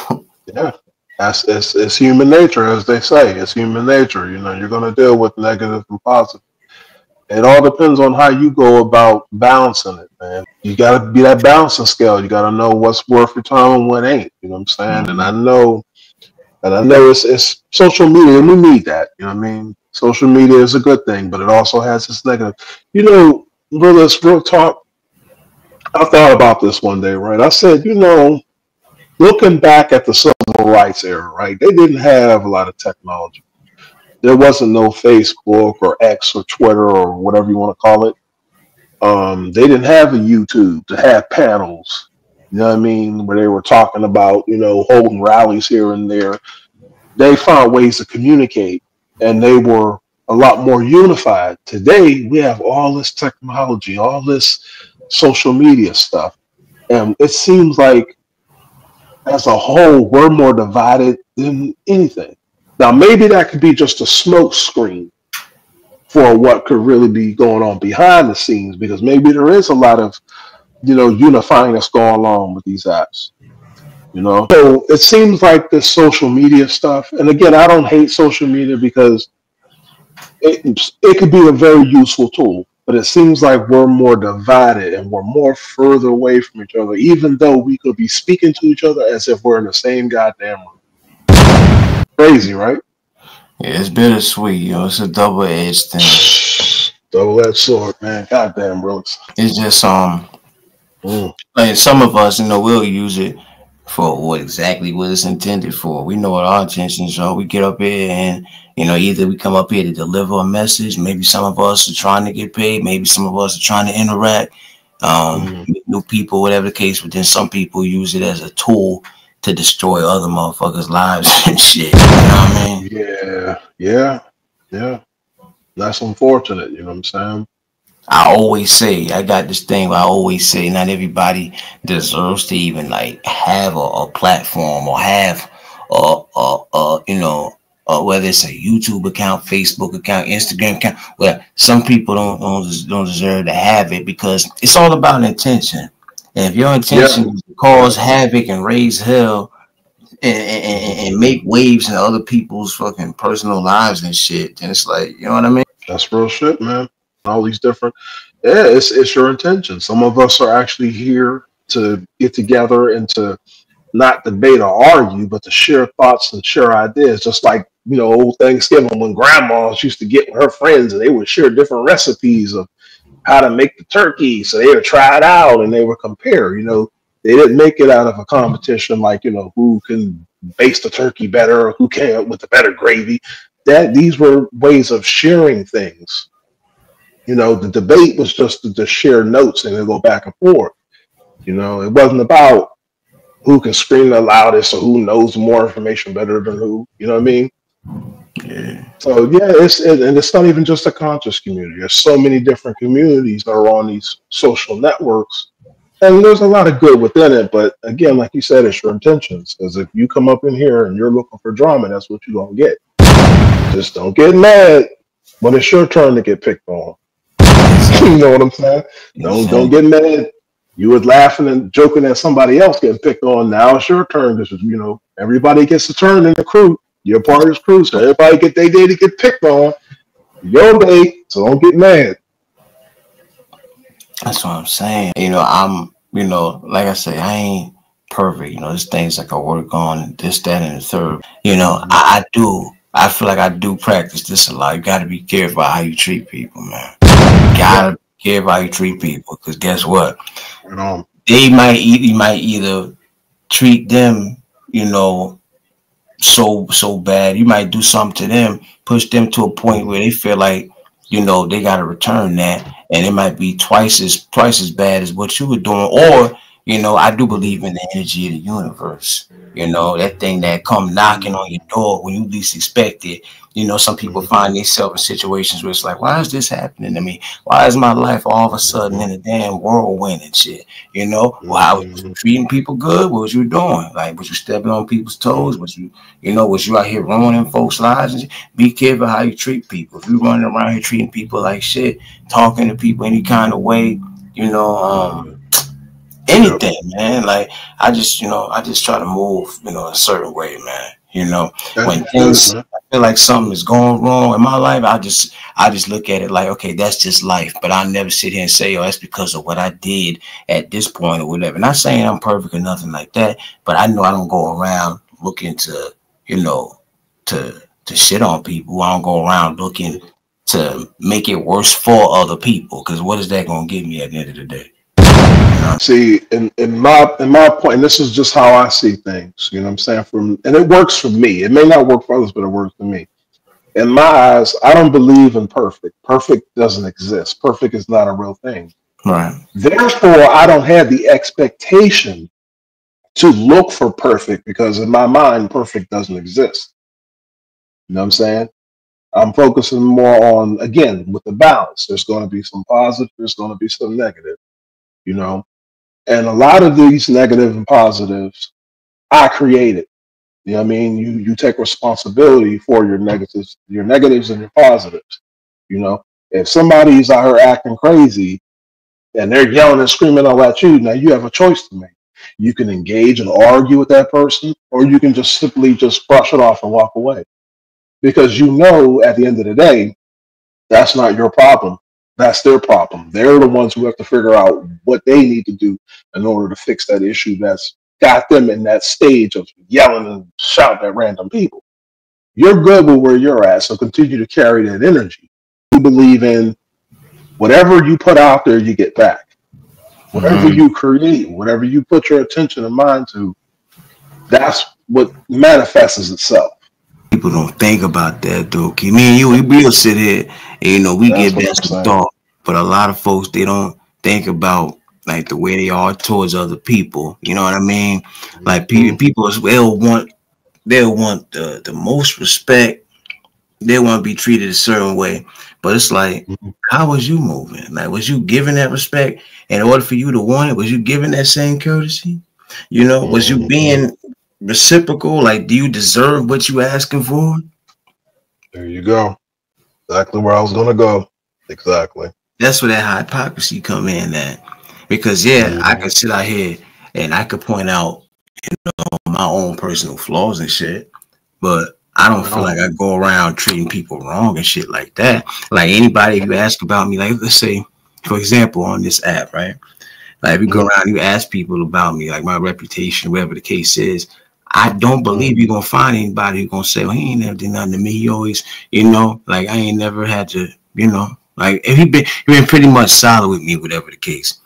saying? Yeah. That's it's human nature, as they say. It's human nature. You're going to deal with negative and positive. It all depends on how you go about balancing it, man. You got to be that balancing scale. You got to know what's worth your time and what ain't. You know what I'm saying? And Mhm. I know it's social media, and we need that. You know what I mean? Social media is a good thing, but it also has its negative. Brother, it's real talk. I thought about this one day, right? I said, looking back at the civil rights era, right? They didn't have a lot of technology. There wasn't no Facebook or X or Twitter or whatever you want to call it. They didn't have a YouTube to have panels. You know what I mean? Where they were talking about, holding rallies here and there. They found ways to communicate, and they were a lot more unified. Today, we have all this technology, all this social media stuff, and it seems like as a whole, we're more divided than anything. Now, maybe that could be just a smoke screen for what could really be going on behind the scenes, because maybe there is a lot of unifying that's going on with these apps. So it seems like this social media stuff, and again, I don't hate social media because it could be a very useful tool, but it seems like we're more divided and we're more further away from each other, even though we could be speaking to each other as if we're in the same goddamn room. Crazy, right? Yeah, it's bittersweet. It's a double-edged thing. Double-edged sword, man. Goddamn, bro. It's just Mm. like some of us, we'll use it for what it's intended for. We know what our intentions are. We get up here and either we come up here to deliver a message. Maybe some of us are trying to get paid. Maybe some of us are trying to interact, Mm. meet new people, whatever the case. But then some people use it as a tool to destroy other motherfuckers' lives and shit. You know what I mean? Yeah, yeah, yeah. That's unfortunate. You know what I'm saying? I always say, I got this thing where I always say, not everybody deserves to even like have a platform or have whether it's a YouTube account, Facebook account, Instagram account. Well, some people don't deserve to have it because it's all about intention. And if your Yeah, intention is to yeah. cause havoc and raise hell Mhm. and make waves in other people's fucking personal lives and shit, then it's like, you know what I mean? That's real shit, man. All these different. Yeah, it's your intention. Some of us are actually here to get together and to not debate or argue, but to share thoughts and share ideas. Just like old Thanksgiving when grandmas used to get with her friends and they would share different recipes of how to make the turkey. So they would try it out and they would compare. They didn't make it out of a competition like, you know, who can baste the turkey better or who came up with the better gravy. That these were ways of sharing things. You know, the debate was just to share notes and then go back and forth. You know, it wasn't about who can scream the loudest or who knows more information better than who. You know what I mean? Yeah. So yeah, and it's not even just a conscious community. There's so many different communities that are on these social networks, and there's a lot of good within it. But again, like you said, it's your intentions. Because if you come up in here and you're looking for drama, that's what you're gonna get. Just don't get mad when it's your turn to get picked on. You know what I'm saying? Don't get mad. You was laughing and joking at somebody else getting picked on. Now it's your turn. This is, you know, everybody gets a turn in the crew. You're part of this crew, so everybody get their day to get picked on. Your day, so don't get mad. That's what I'm saying. You know, I'm, you know, like I say, I ain't perfect. You know, there's things I can work on, this, that, and the third. You know, I do. I feel like I do practice this a lot. You got to be careful how you treat people, man. You got to be careful how you treat people, because guess what? You might either treat them, you know, so bad. You might do something to them, push them to a point where they feel like, you know, they got to return that, and it might be twice as bad as what you were doing. Or, you know, I do believe in the energy of the universe. You know, that thing that come knocking on your door when you least expect it. You know, some people find themselves in situations where it's like, why is this happening to me? Why is my life all of a sudden in a damn whirlwind and shit? You know, well, I was treating people good. What was you doing? Like, was you stepping on people's toes? Was you, you know, was you out here ruining folks' lives? And be careful how you treat people. If you're running around here treating people like shit, talking to people any kind of way, you know, anything, man. Like, I just try to move, you know, a certain way, man. You know, when things, I feel like something is going wrong in my life, I just look at it like, okay, that's just life. But I never sit here and say, oh, that's because of what I did at this point or whatever. Not saying I'm perfect or nothing like that, but I know I don't go around looking to, you know, to shit on people. I don't go around looking to make it worse for other people, because what is that going to give me at the end of the day? See, in my point, and this is just how I see things, you know what I'm saying? And it works for me. It may not work for others, but it works for me. In my eyes, I don't believe in perfect. Perfect doesn't exist. Perfect is not a real thing. Right. Therefore, I don't have the expectation to look for perfect, because in my mind, perfect doesn't exist. You know what I'm saying? I'm focusing more on, again, with the balance. There's going to be some positive, there's going to be some negative, you know? And a lot of these negative and positives, I created. You know what I mean? You take responsibility for your negatives and your positives. You know, if somebody's out here acting crazy and they're yelling and screaming all at you, now you have a choice to make. You can engage and argue with that person, or you can just simply just brush it off and walk away. Because you know, at the end of the day, that's not your problem. That's their problem. They're the ones who have to figure out what they need to do in order to fix that issue that's got them in that stage of yelling and shouting at random people. You're good with where you're at, so continue to carry that energy. You believe in whatever you put out there, you get back. Whatever you create, whatever you put your attention and mind to, that's what manifests itself. People don't think about that, though. Me and you, we'll sit here and, you know, we give that some thought. But a lot of folks, they don't think about, like, the way they are towards other people. You know what I mean? Like, people as well they'll want the most respect. They want to be treated a certain way. But it's like, how was you moving? Like, was you giving that respect in order for you to want it? Was you giving that same courtesy? You know, was you being reciprocal? Like, do you deserve what you asking for? There you go. Exactly where I was gonna go. Exactly. That's where that hypocrisy come in at. Because I could sit out here and I could point out, you know, my own personal flaws and shit, but I don't feel like I go around treating people wrong and shit like that. Like, anybody, if you ask about me, like, let's say, for example, on this app, right? Like, if you go around, you ask people about me, like my reputation, whatever the case is, I don't believe you're going to find anybody who's going to say, well, he ain't never did nothing to me. He always, you know, like, I ain't never had to, you know, like, if he been pretty much solid with me, whatever the case.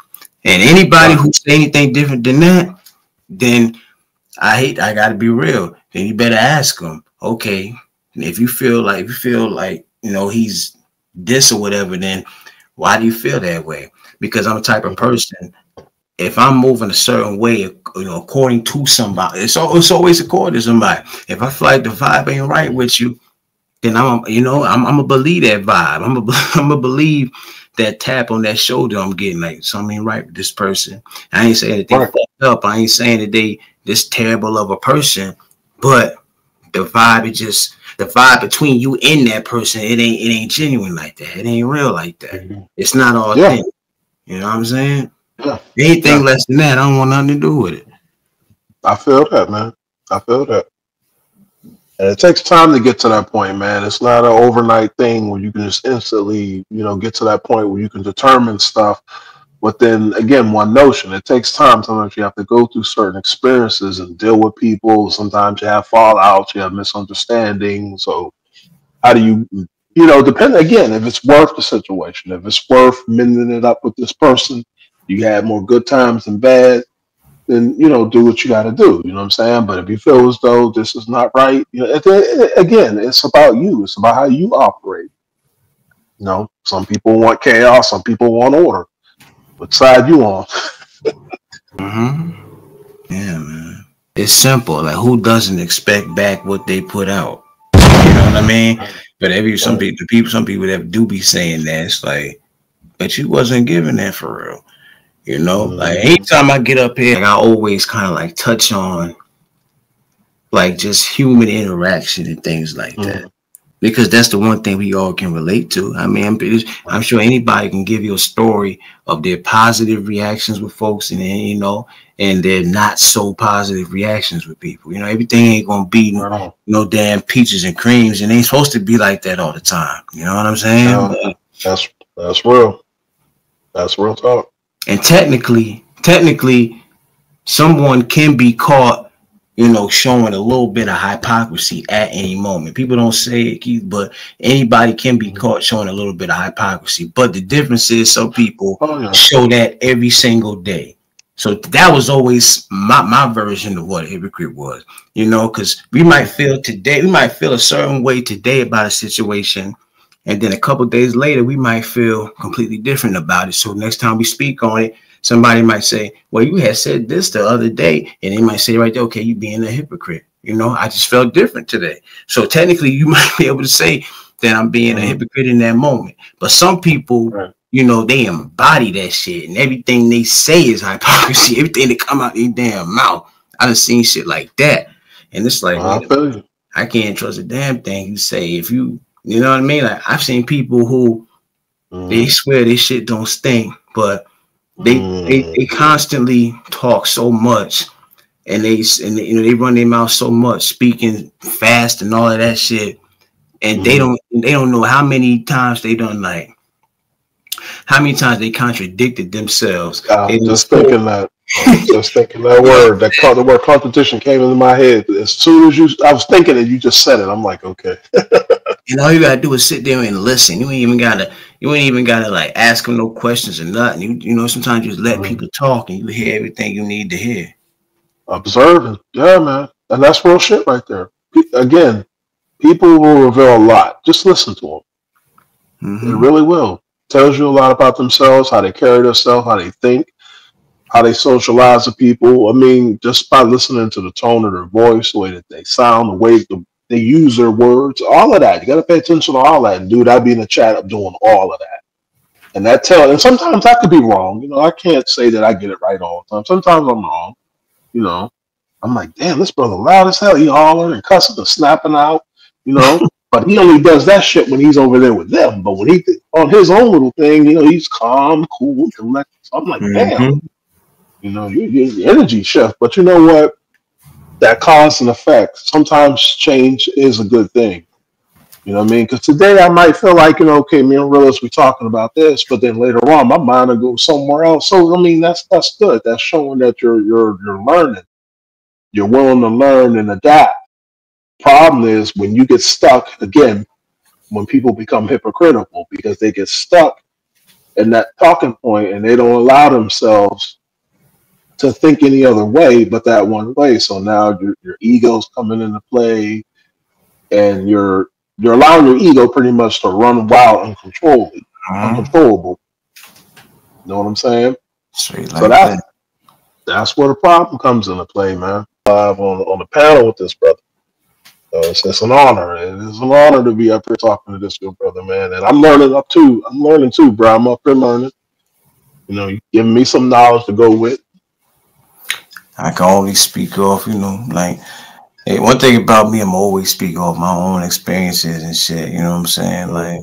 And anybody Right. who say anything different than that, then I gotta be real. Then you better ask him. Okay, if you feel like he's this or whatever, then why do you feel that way? Because I'm the type of Mhm. person. If I'm moving a certain way, according to somebody, it's always according to somebody. If I feel like the vibe ain't right with you, then I'm gonna believe that vibe. I'm gonna believe that tap on that shoulder I'm getting, like something ain't right with this person. I ain't saying that they Right. fucked up. I ain't saying that they this terrible of a person, but the vibe between you and that person, it ain't genuine like that. It ain't real like that. Mhm. It's not Yeah. authentic. You know what I'm saying? Yeah. Anything Yeah. less than that, I don't want nothing to do with it. I feel that, man. I feel that. And it takes time to get to that point, man. It's not an overnight thing where you can just instantly, get to that point where you can determine stuff within, again, one notion. It takes time. Sometimes you have to go through certain experiences and deal with people. Sometimes you have fallouts, you have misunderstandings. So how do depend again, if it's worth the situation, if it's worth mending it up with this person, you had more good times than bad, then do what you got to do. You know what I'm saying? But if you feel as though this is not right, again, it's about you. It's about how you operate. Some people want chaos, some people want order. What side you on? Mm-hmm. Yeah, man. It's simple. Like who doesn't expect back what they put out? You know what I mean? But every Right. some people that do be saying that, it's like, but you wasn't giving that for real. Like Mhm. anytime I get up here, like, I always kind of like touch on like just human interaction and things like that. Mhm. Because that's the one thing we all can relate to. I mean, I'm Right. sure anybody can give you a story of their positive reactions with folks, and then and their not so positive reactions with people. Everything ain't gonna be Right on. no damn peaches and creams, and ain't supposed to be like that all the time. You know what I'm saying? Yeah, that's real. That's real talk. And technically, someone can be caught, showing a little bit of hypocrisy at any moment. People don't say it, Keith, but anybody can be Mhm. caught showing a little bit of hypocrisy. But the difference is some people Oh yeah. show that every single day. So that was always my version of what a hypocrite was, because we might feel a certain way today about a situation, and then a couple days later, we might feel completely different about it. So next time we speak on it, somebody might say, well, you had said this the other day. And they might say right there, okay, you being a hypocrite. I just felt different today. So technically, you might be able to say that I'm being a Mhm. hypocrite in that moment. But some people, Right. they embody that shit. And everything they say is hypocrisy. Everything that come out their damn mouth. I done seen shit like that. And it's like, I wait a minute. feel you. I can't trust a damn thing you say. If you know what I mean? Like I've seen people who they Mhm. swear this shit don't stink, but they Mhm. constantly talk so much, and they run their mouth so much, speaking fast and all of that shit, and they Mhm. don't know how many times they done like how many times they contradicted themselves. I They was done just spoke. thinking that. I was just thinking that Yeah. word. The word competition came into my head as soon as I was thinking it. You just said it. I'm like, okay. And all you gotta do is sit there and listen. You ain't even gotta like ask them no questions or nothing. Sometimes you just let Mhm. people talk and you hear everything you need to hear. Observing, yeah, man, and that's real shit right there. Again, people will reveal a lot. Just listen to them. It Mm-hmm. really will. Tells you a lot about themselves, how they carry themselves, how they think, how they socialize with people. I mean, just by listening to the tone of their voice, the way that they sound, the way they use their words, all of that. You got to pay attention to all that. And dude, I'd be in the chat up doing all of that. And sometimes I could be wrong. I can't say that I get it right all the time. Sometimes I'm wrong. You know, I'm like, damn, this brother loud as hell. He hollering and cussing and snapping out. You know, but he only does that shit when he's over there with them. But when he on his own little thing, he's calm, cool, collected. So I'm like, damn. Mm-hmm. Your energy shift. But you know what? That cause and effect. Sometimes change is a good thing. You know what I mean? Because today I might feel like, okay, me and Realist, we talking about this, but then later on my mind will go somewhere else. So I mean, that's good. That's showing that you're learning. You're willing to learn and adapt. Problem is when you get stuck again, when people become hypocritical because they get stuck and that talking point, and they don't allow themselves to think any other way but that one way. So now your ego's coming into play, and you're allowing your ego pretty much to run wild, uncontrollable. You know what I'm saying? Straight So like that. that's where the problem comes into play, man. Live on the panel with this brother. It's an honor. It is an honor to be up here talking to this good brother, man. And I'm learning up too. I'm learning too, bro. I'm up here learning. You know, you giving me some knowledge to go with. I can only speak off, like, hey, one thing about me, I'm always speak off my own experiences and shit. You know what I'm saying? Like,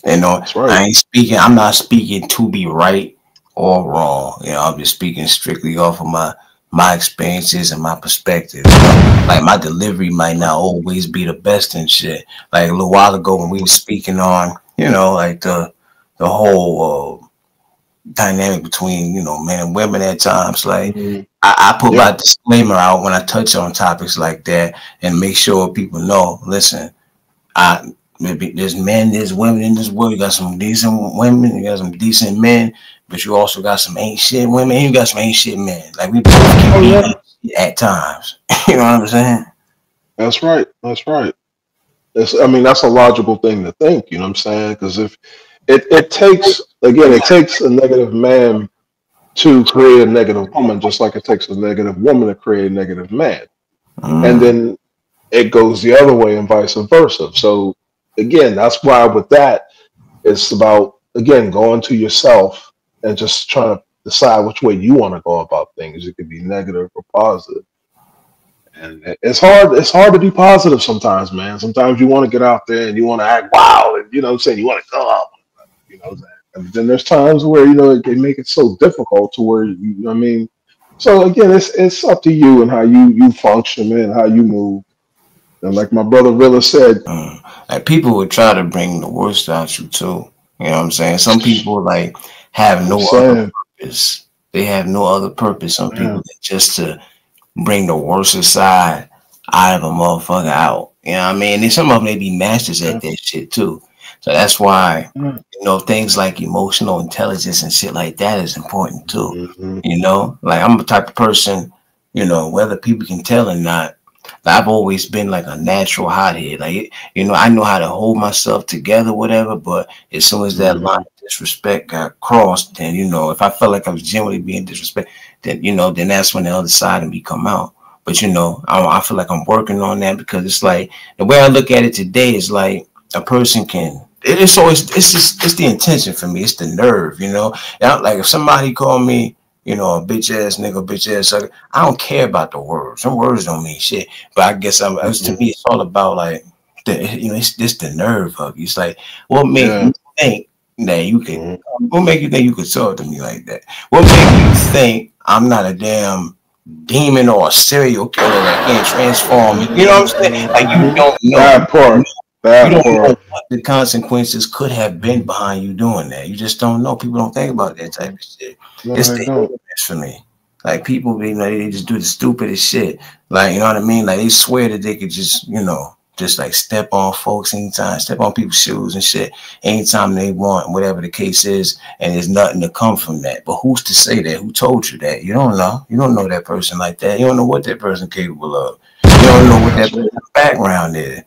That's right. I'm not speaking to be right or wrong. I'm just speaking strictly off of my experiences and my perspective. Like, my delivery might not always be the best and shit. Like a little while ago when we were speaking on, like the whole dynamic between, men and women at times. Like, I put my disclaimer out when I touch on topics like that and make sure people know, listen, maybe there's men, there's women in this world. You got some decent women, you got some decent men, but you also got some ain't shit women, and you got some ain't shit men. Like, we both can be ain't shit at times. You know what I'm saying? That's right. That's right. I mean, that's a logical thing to think. You know what I'm saying? Because if it takes, again, it takes a negative man to create a negative woman, just like it takes a negative woman to create a negative man. And then it goes the other way and vice versa. So again, that's why with that, it's about, again, going to yourself and just trying to decide which way you want to go about things. It could be negative or positive. And it's hard. It's hard to be positive sometimes, man. Sometimes you want to get out there and you want to act wild, and you know what I'm saying, you want to go out, you know. And then there's times where they make it so difficult to where you know what I mean. So again, it's up to you and how you function and how you move. And like my brother Realest said, Like, people would try to bring the worst out you too. You know what I'm saying? Some people like have no other purpose. They have no other purpose. Some people just to bring the worst side out of a motherfucker out. You know what I mean? And some of them, they be masters at that shit too. So that's why, things like emotional intelligence and shit like that is important too. Like, I'm the type of person, whether people can tell or not, I've always been like a natural hothead. Like, I know how to hold myself together, whatever. But as soon as that line of disrespect got crossed, then, if I felt like I was genuinely being disrespected, then, then that's when the other side of me come out. But, I feel like I'm working on that, because it's like, the way I look at it today is like, a person can, it's the intention for me. It's the nerve, And like, if somebody called me, a bitch ass nigga, bitch ass sucker, I don't care about the words. Some words don't mean shit. But I guess to me, it's all about like it's just the nerve of you. It's like, what make you think that you can? What make you think you could talk to me like that? What make you think I'm not a damn demon or a serial killer that can't transform me? You know what I'm saying? Like, you don't know. That part. You don't know what the consequences could have been behind you doing that. You just don't know. People don't think about that type of shit. No, It's the ignorance for me. Like, people, they just do the stupidest shit. Like, you know what I mean? Like, they swear that they could just, just like step on folks anytime, step on people's shoes and shit anytime they want, whatever the case is, and there's nothing to come from that. But who's to say that? Who told you that? You don't know. You don't know that person like that. You don't know what that person capable of. You don't know what that person's background is.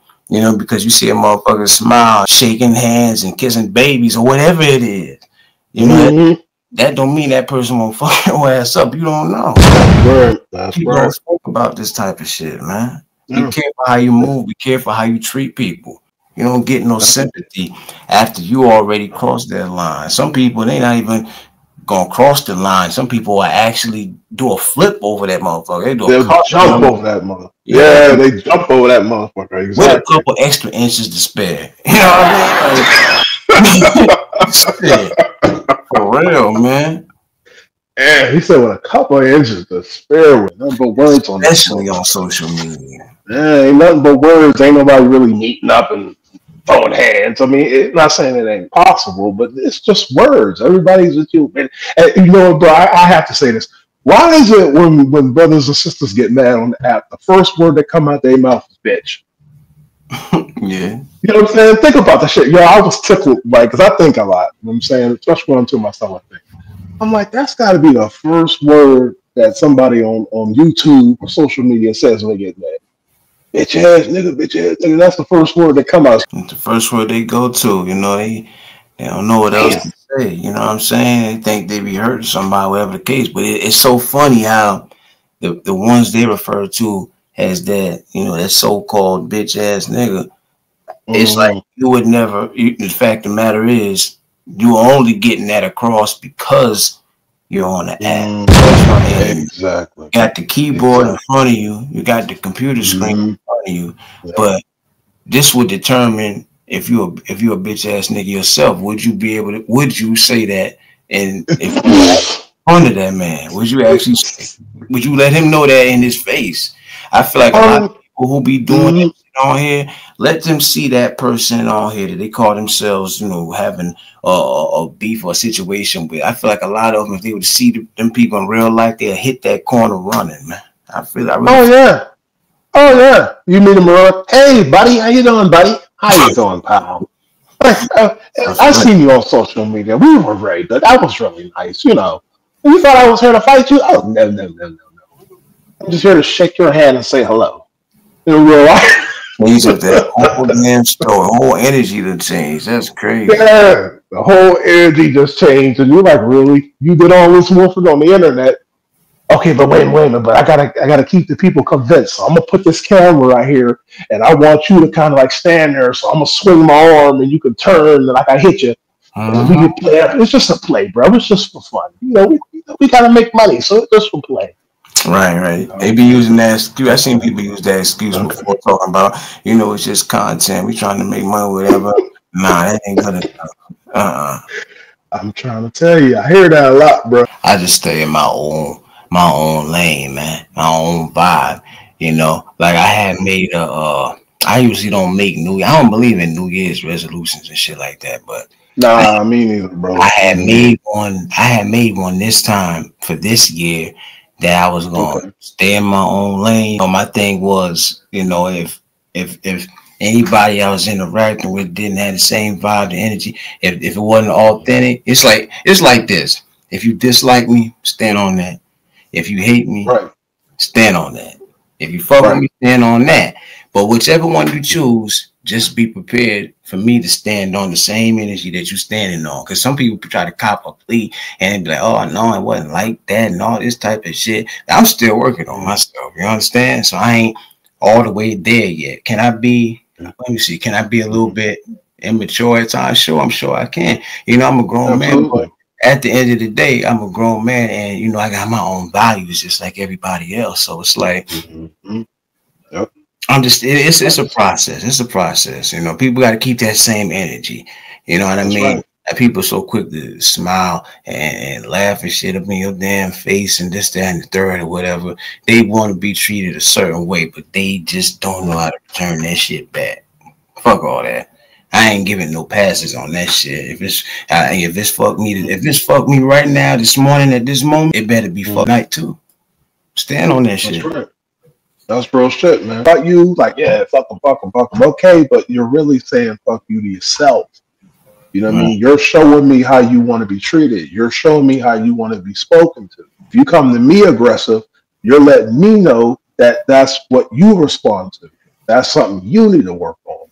Because you see a motherfucker smile, shaking hands and kissing babies or whatever it is. That don't mean that person won't fuck your ass up. You don't know. That's People right. don't talk about this type of shit, man. Be careful how you move. Be careful how you treat people. You don't get no sympathy after you already crossed that line. Some people, they not even gonna cross the line. Some people will actually do a flip over that motherfucker. They'll jump over that motherfucker. Yeah, they jump over that motherfucker. Exactly. With a couple extra inches to spare. You know what I mean? Like, for real, man. Yeah, he said with a couple of inches to spare, with nothing but words on that. Especially on social media. Yeah, ain't nothing but words. Ain't nobody really meeting up and throwing hands. I mean, not saying it ain't possible, but it's just words. Everybody's with you. And bro, I have to say this. Why is it when brothers and sisters get mad on the app, the first word that come out their mouth is bitch? Yeah. You know what I'm saying? Think about that shit. Yo, I was tickled, like, because I think a lot. You know what I'm saying? Especially when I'm to myself, I think. I'm like, that's got to be the first word that somebody on YouTube or social media says when they get mad. Bitch ass nigga, bitch ass nigga. That's the first word that come out. It's the first word they go to. You know, they don't know what else Damn. to say. You know what I'm saying? They think they be hurting somebody, whatever the case. But it's so funny how the ones they refer to as that, you know, that so-called bitch ass nigga. It's like Mm-hmm. you would never. The fact of the matter is, you're only getting that across because you're on the app. And Exactly. you got the keyboard in Exactly. front of you. You got the computer screen Mm-hmm. in front of you. Yep. But this would determine if you're a bitch ass nigga yourself. Would you be able to? Would you say that? And if you were under that man, would you actually? Would you let him know that in his face? I feel like a lot of people who be doing that Mhm. shit on here, let them see that person on here that they call themselves, you know, having a beef or a situation with. I feel like a lot of them, if they would see them people in real life, they'll hit that corner running, man. I really Oh feel. yeah. Oh yeah. You meet him around. Hey, buddy, how you doing, buddy? How you doing, pal? Like, I seen you on social media. We were very good. That was really nice. You know, you thought I was here to fight you? Oh no, no, no, no, no. I'm just here to shake your hand and say hello. In real life. Change up that whole damn story, whole energy to change. That's crazy. Yeah, the whole energy just changed, and you're like, really? You did all this wolfing on the internet? Okay, but wait a minute. But I gotta keep the people convinced. So I'm gonna put this camera right here, and I want you to kind of like stand there. So I'm gonna swing my arm, and you can turn, and like I hit you, and we Uh-huh. can play. It's just a play, bro. It's just for fun. You know, we gotta make money, so it's just for play. Right, You right. They know? be using that excuse. I seen people use that excuse before talking about, you know, it's just content. We trying to make money, whatever. Nah, that ain't gonna. Uh, I'm trying to tell you, I hear that a lot, bro. I just stay in my own lane, man, my own vibe. You know, like I had made a. I usually don't make new. I don't believe in New Year's resolutions and shit like that, but Nah, me neither, bro. I had Me neither. made one. I had made one this time for this year that I was gonna Okay. stay in my own lane. My thing was, you know, if anybody I was interacting with didn't have the same vibe, the energy, if it wasn't authentic, it's like this. If you dislike me, stand on that. If you hate me, Right. stand on that. If you fuck with Right. me, stand on that. But whichever one you choose, just be prepared for me to stand on the same energy that you standing on. Because some people try to cop a plea and be like, oh, no, it wasn't like that and all this type of shit. I'm still working on myself. You understand? So I ain't all the way there yet. Can I be, let me see, can I be a little Mhm. bit immature at times? Sure, I'm sure I can. You know, I'm a grown man, but Absolutely. at the end of the day, I'm a grown man, and you know I got my own values just like everybody else. So it's like Mm-hmm. Yep. I'm just it's a That's process. It's a process. You know, people got to keep that same energy. You know what I that's mean? right. Like, people so quick to smile and laugh and shit up in your damn face and this, that, and the third or whatever. They want to be treated a certain way, but they just don't know how to return that shit back. Fuck all that. I ain't giving no passes on that shit. If it's fuck me right now, this morning at this moment, it better be fuck Mhm. night too. Stand on that That's shit. right. That's real shit, man. About you, like, yeah, fuck them, okay, but you're really saying fuck you to yourself. You know what I Right. mean? You're showing me how you want to be treated. You're showing me how you want to be spoken to. If you come to me aggressive, you're letting me know that that's what you respond to. That's something you need to work on.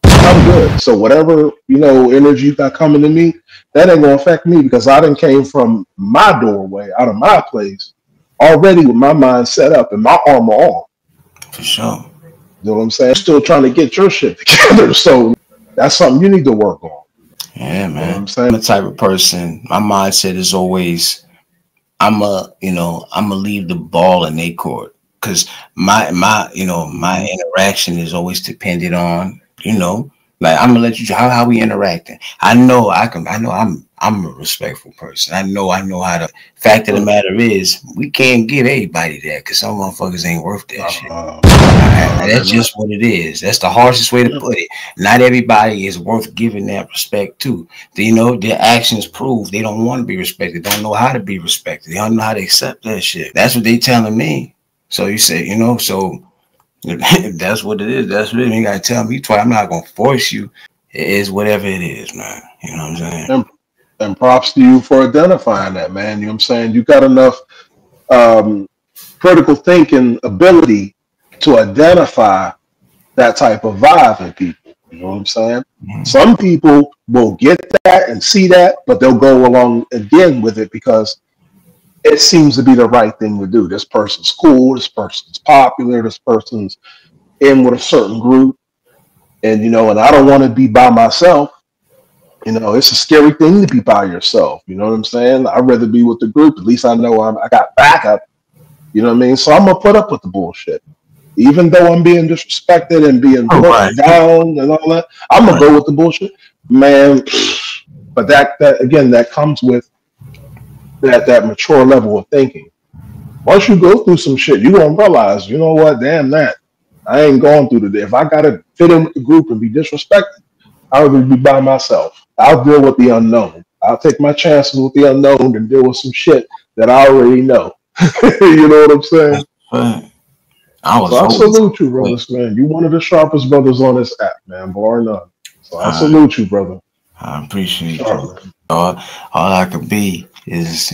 I'm good. So whatever, energy you got coming to me, that ain't gonna affect me because I done came from my doorway, out of my place, already with my mind set up and my armor on. For sure. You know what I'm saying? You're still trying to get your shit together. So that's something you need to work on. Yeah, You know what man. I'm saying? I'm the type of person, my mindset is always I'm a leave the ball in their court. Cause my Mhm. interaction is always dependent on, like I'm gonna let you how we interacting. I know I'm a respectful person. I know how to. Fact of the Right. matter is, we can't get everybody there because some motherfuckers ain't worth that shit. They're That's not. just what it is. That's the harshest way to Yeah, put it. Not everybody is worth giving that respect to. Their actions prove they don't want to be respected. Don't know how to be respected. They don't know how to accept that shit. That's what they telling me. So you say, so If that's what it is, that's what it is. You gotta tell me twice. I'm not gonna force you. It is whatever it is, man. You know what I'm saying? And, and props to you for identifying that, man. You know what I'm saying? You got enough um, critical thinking ability to identify that type of vibe in people. You know what I'm saying? Mhm. Some people will get that and see that, but they'll go along again with it because it seems to be the right thing to do. This person's cool, this person's popular, this person's in with a certain group, and and I don't want to be by myself. It's a scary thing to be by yourself. You know what I'm saying? I'd rather be with the group. At least I know I got backup. You know what I mean? So I'm gonna put up with the bullshit, even though I'm being disrespected and being Oh, put right, down and all that. I'm gonna right, go with the bullshit, man. But that again, that comes with that mature level of thinking. Once you go through some shit, you gonna realize, you know what? Damn that. I ain't going through the day. If I gotta fit in with the group and be disrespected, I would be by myself. I'll deal with the unknown. I'll take my chances with the unknown and deal with some shit that I already know. You know what I'm saying? right. I So was I always salute you, wait. brothers, man. You one of the sharpest brothers on this app, man, bar none. So I I, salute you, brother. I appreciate Sharp, you. man. All I could be is,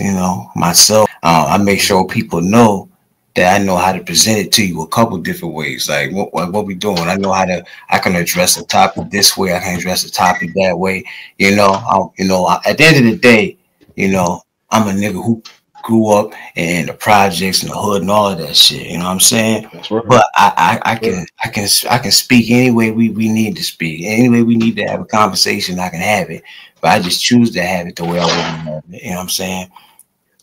myself. I make sure people know that I know how to present it to you a couple different ways. Like what we doing. I can address a topic this way. I can address a topic that way. At the end of the day, you know, I'm a nigga who grew up in the projects and the hood and all of that shit. You know what I'm saying? That's right. But I That's right. can speak any way we need to speak. Any way we need to have a conversation, I can have it. But I just choose to have it the way I want to have it. You know what I'm saying?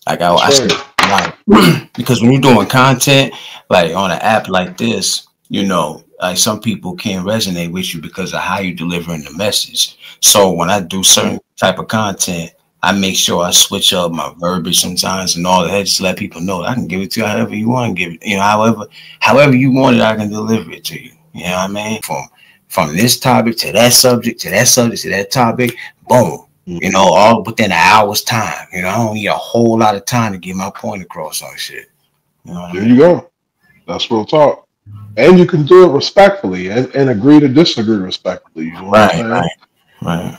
Like That's I said, right. like because when you're doing content like on an app like this, like some people can't resonate with you because of how you're delivering the message. So when I do Mhm. certain type of content, I make sure I switch up my verbiage sometimes and all that. Just let people know I can give it to you however you want to give it. However you want it, I can deliver it to you. You know what I mean? From this topic to that subject to that subject to that topic, boom. Mhm. All within an hour's time. I don't need a whole lot of time to get my point across on shit. You know what I There mean? you go. That's real talk. And you can do it respectfully and agree to disagree respectfully. You know what I'm Right, saying? right, right.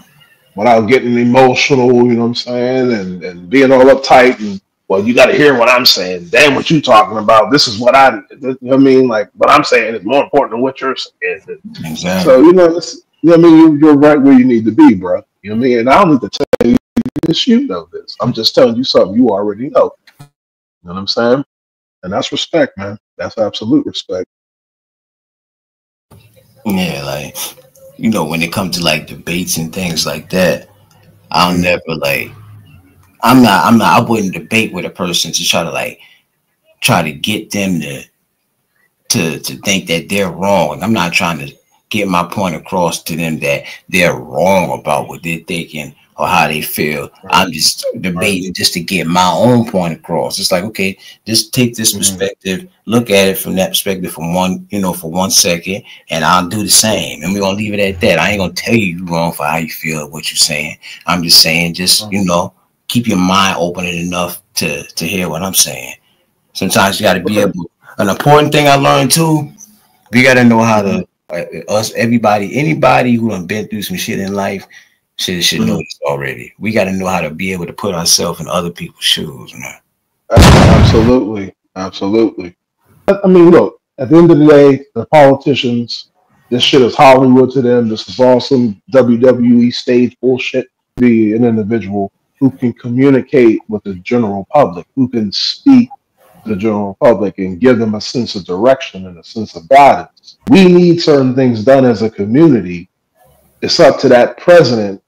Without getting emotional, you know what I'm saying? And being all uptight and, well, you got to hear what I'm saying. Damn, what you talking about? This is what you know what I mean? Like, what I'm saying is more important than what you're saying. So, Exactly. what I mean? You're right where you need to be, bro. You know what I mean? And I don't need to tell you this, you know this. I'm just telling you something you already know. You know what I'm saying? And that's respect, man. That's absolute respect. Yeah, like when it comes to like debates and things like that, I'll Mhm. never like. I wouldn't debate with a person to try to get them to think that they're wrong. I'm not trying to get my point across to them that they're wrong about what they're thinking or how they feel. Right, I'm just right. debating just to get my own point across. It's like, okay, just take this Mhm. perspective, look at it from that perspective for 1 second, and I'll do the same. And we're gonna leave it at that. I ain't gonna tell you you're wrong for how you feel what you're saying. I'm just saying keep your mind open enough to hear what I'm saying. Sometimes you got to be Right. able. An important thing I learned too, we got to know how Mhm. to everybody, anybody who done been through some shit in life should know Mhm. this already. We got to know how to be able to put ourselves in other people's shoes, man. Absolutely. Absolutely. I mean, look, at the end of the day, the politicians, this shit is Hollywood to them. This is all some WWE stage bullshit. Be an individual who can communicate with the general public, who can speak to the general public and give them a sense of direction and a sense of guidance. We need certain things done as a community. It's up to that president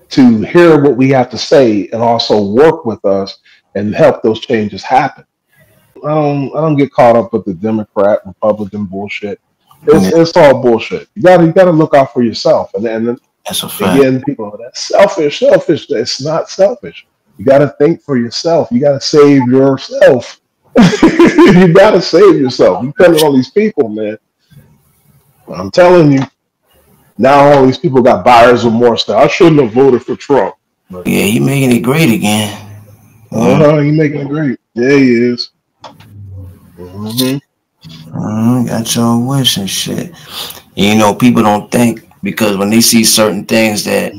to hear what we have to say and also work with us and help those changes happen. I don't get caught up with the Democrat Republican bullshit. Yeah, It's all bullshit. You gotta look out for yourself. And then that's a fact. again, people are that's selfish, selfish. It's not selfish. You gotta think for yourself. You gotta save yourself. You gotta save yourself. You depend on all these people, man. I'm telling you, now all these people got buyer's remorse now. I shouldn't have voted for Trump. But Yeah, he making it great again. he making it great. Yeah, he is. Hmm. Got your wish and shit. You know, people don't think because when they see certain things that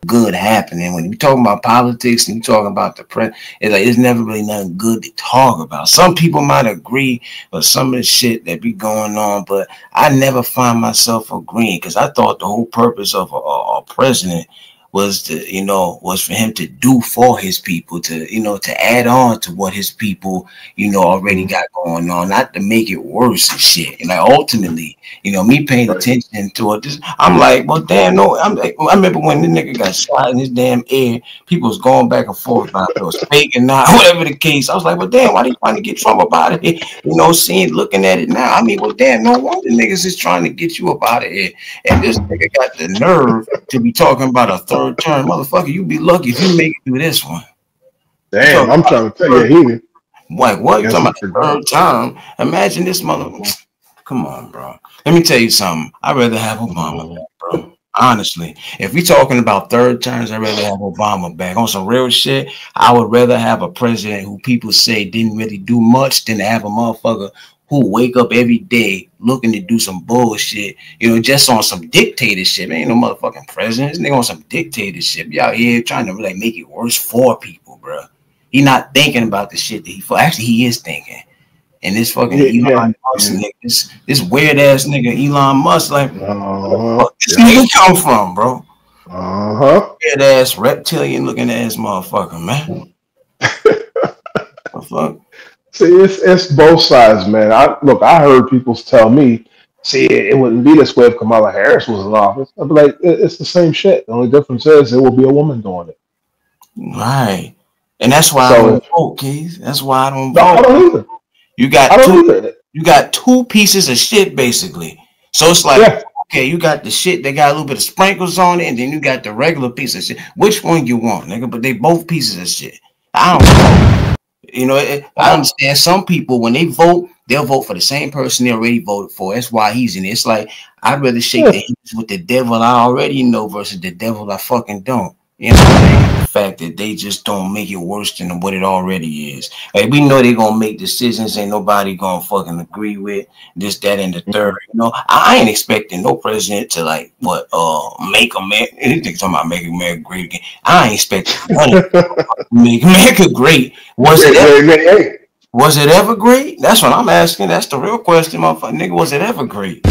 good happening, when you talking about politics and you talking about the press, it's like it's never really nothing good to talk about. Some people might agree with some of the shit that be going on, but I never find myself agreeing because I thought the whole purpose of a president was to, you know, was for him to do for his people, to, you know, to add on to what his people, you know, already Mhm. got going on, not to make it worse and shit. And like ultimately, you know, me paying Right. attention to it, just, I'm like, well, damn, no, I'm like, I remember when the nigga got shot in his damn ear, people was going back and forth about if it was fake or not, whatever the case. I was like, well, damn, why they trying to get Trump up out of here? You know, seeing, looking at it now, I mean, well, damn, no wonder niggas is trying to get you up out of here. And this nigga got the nerve to be talking about a third term. Motherfucker, you be lucky if you make it through this one. You Damn, talking I'm about trying to tell third, you, he like what? You yes, talking he about pretty the bad. third term? Imagine this mother. Mhm. Come on, bro. Let me tell you something. I'd rather have Obama Mhm. back, bro. Honestly, if we talking about third terms, I'd rather have Obama back. On some real shit, I would rather have a president who people say didn't really do much than to have a motherfucker who wake up every day looking to do some bullshit, you know, just on some dictatorship. Ain't no motherfucking president. This nigga on some dictatorship. You out here trying to like make it worse for people, bro. He not thinking about the shit that he for. Actually, he is thinking. And this fucking Yeah, yeah, Elon Musk yeah. nigga, this weird ass nigga Elon Musk, like, where the Uh-huh. fuck this Yep. nigga come from, bro? Uh-huh. Weird ass reptilian looking ass motherfucker, man. The fuck? See, it's both sides, man. I look, I heard people tell me, see, it wouldn't be this way if Kamala Harris was in office. I'd be like, it's the same shit. The only difference is it will be a woman doing it. Right. And that's why I So don't if vote, Keith. That's why I don't no, I vote. don't either. You I got two don't either. you got two pieces of shit basically. So it's like, Yeah. okay, you got the shit that got a little bit of sprinkles on it, and then you got the regular piece of shit. Which one you want, nigga? But they both pieces of shit. I don't. You know, I I, understand some people when they vote, they'll vote for the same person they already voted for. That's why he's in it. It's like I'd rather shake the yeah. hands with the devil I already know versus the devil I fucking don't. You know what I mean? The fact that they just don't make it worse than what it already is. Like we know they're gonna make decisions, ain't nobody gonna fucking agree with this, that, and the third. Mhm. You know, I ain't expecting no president to like what make America. Anything talking about making America great again. I ain't expecting none of make America great. Was it Hey. was it ever great? That's what I'm asking. That's the real question, motherfucker. Nigga, was it ever great?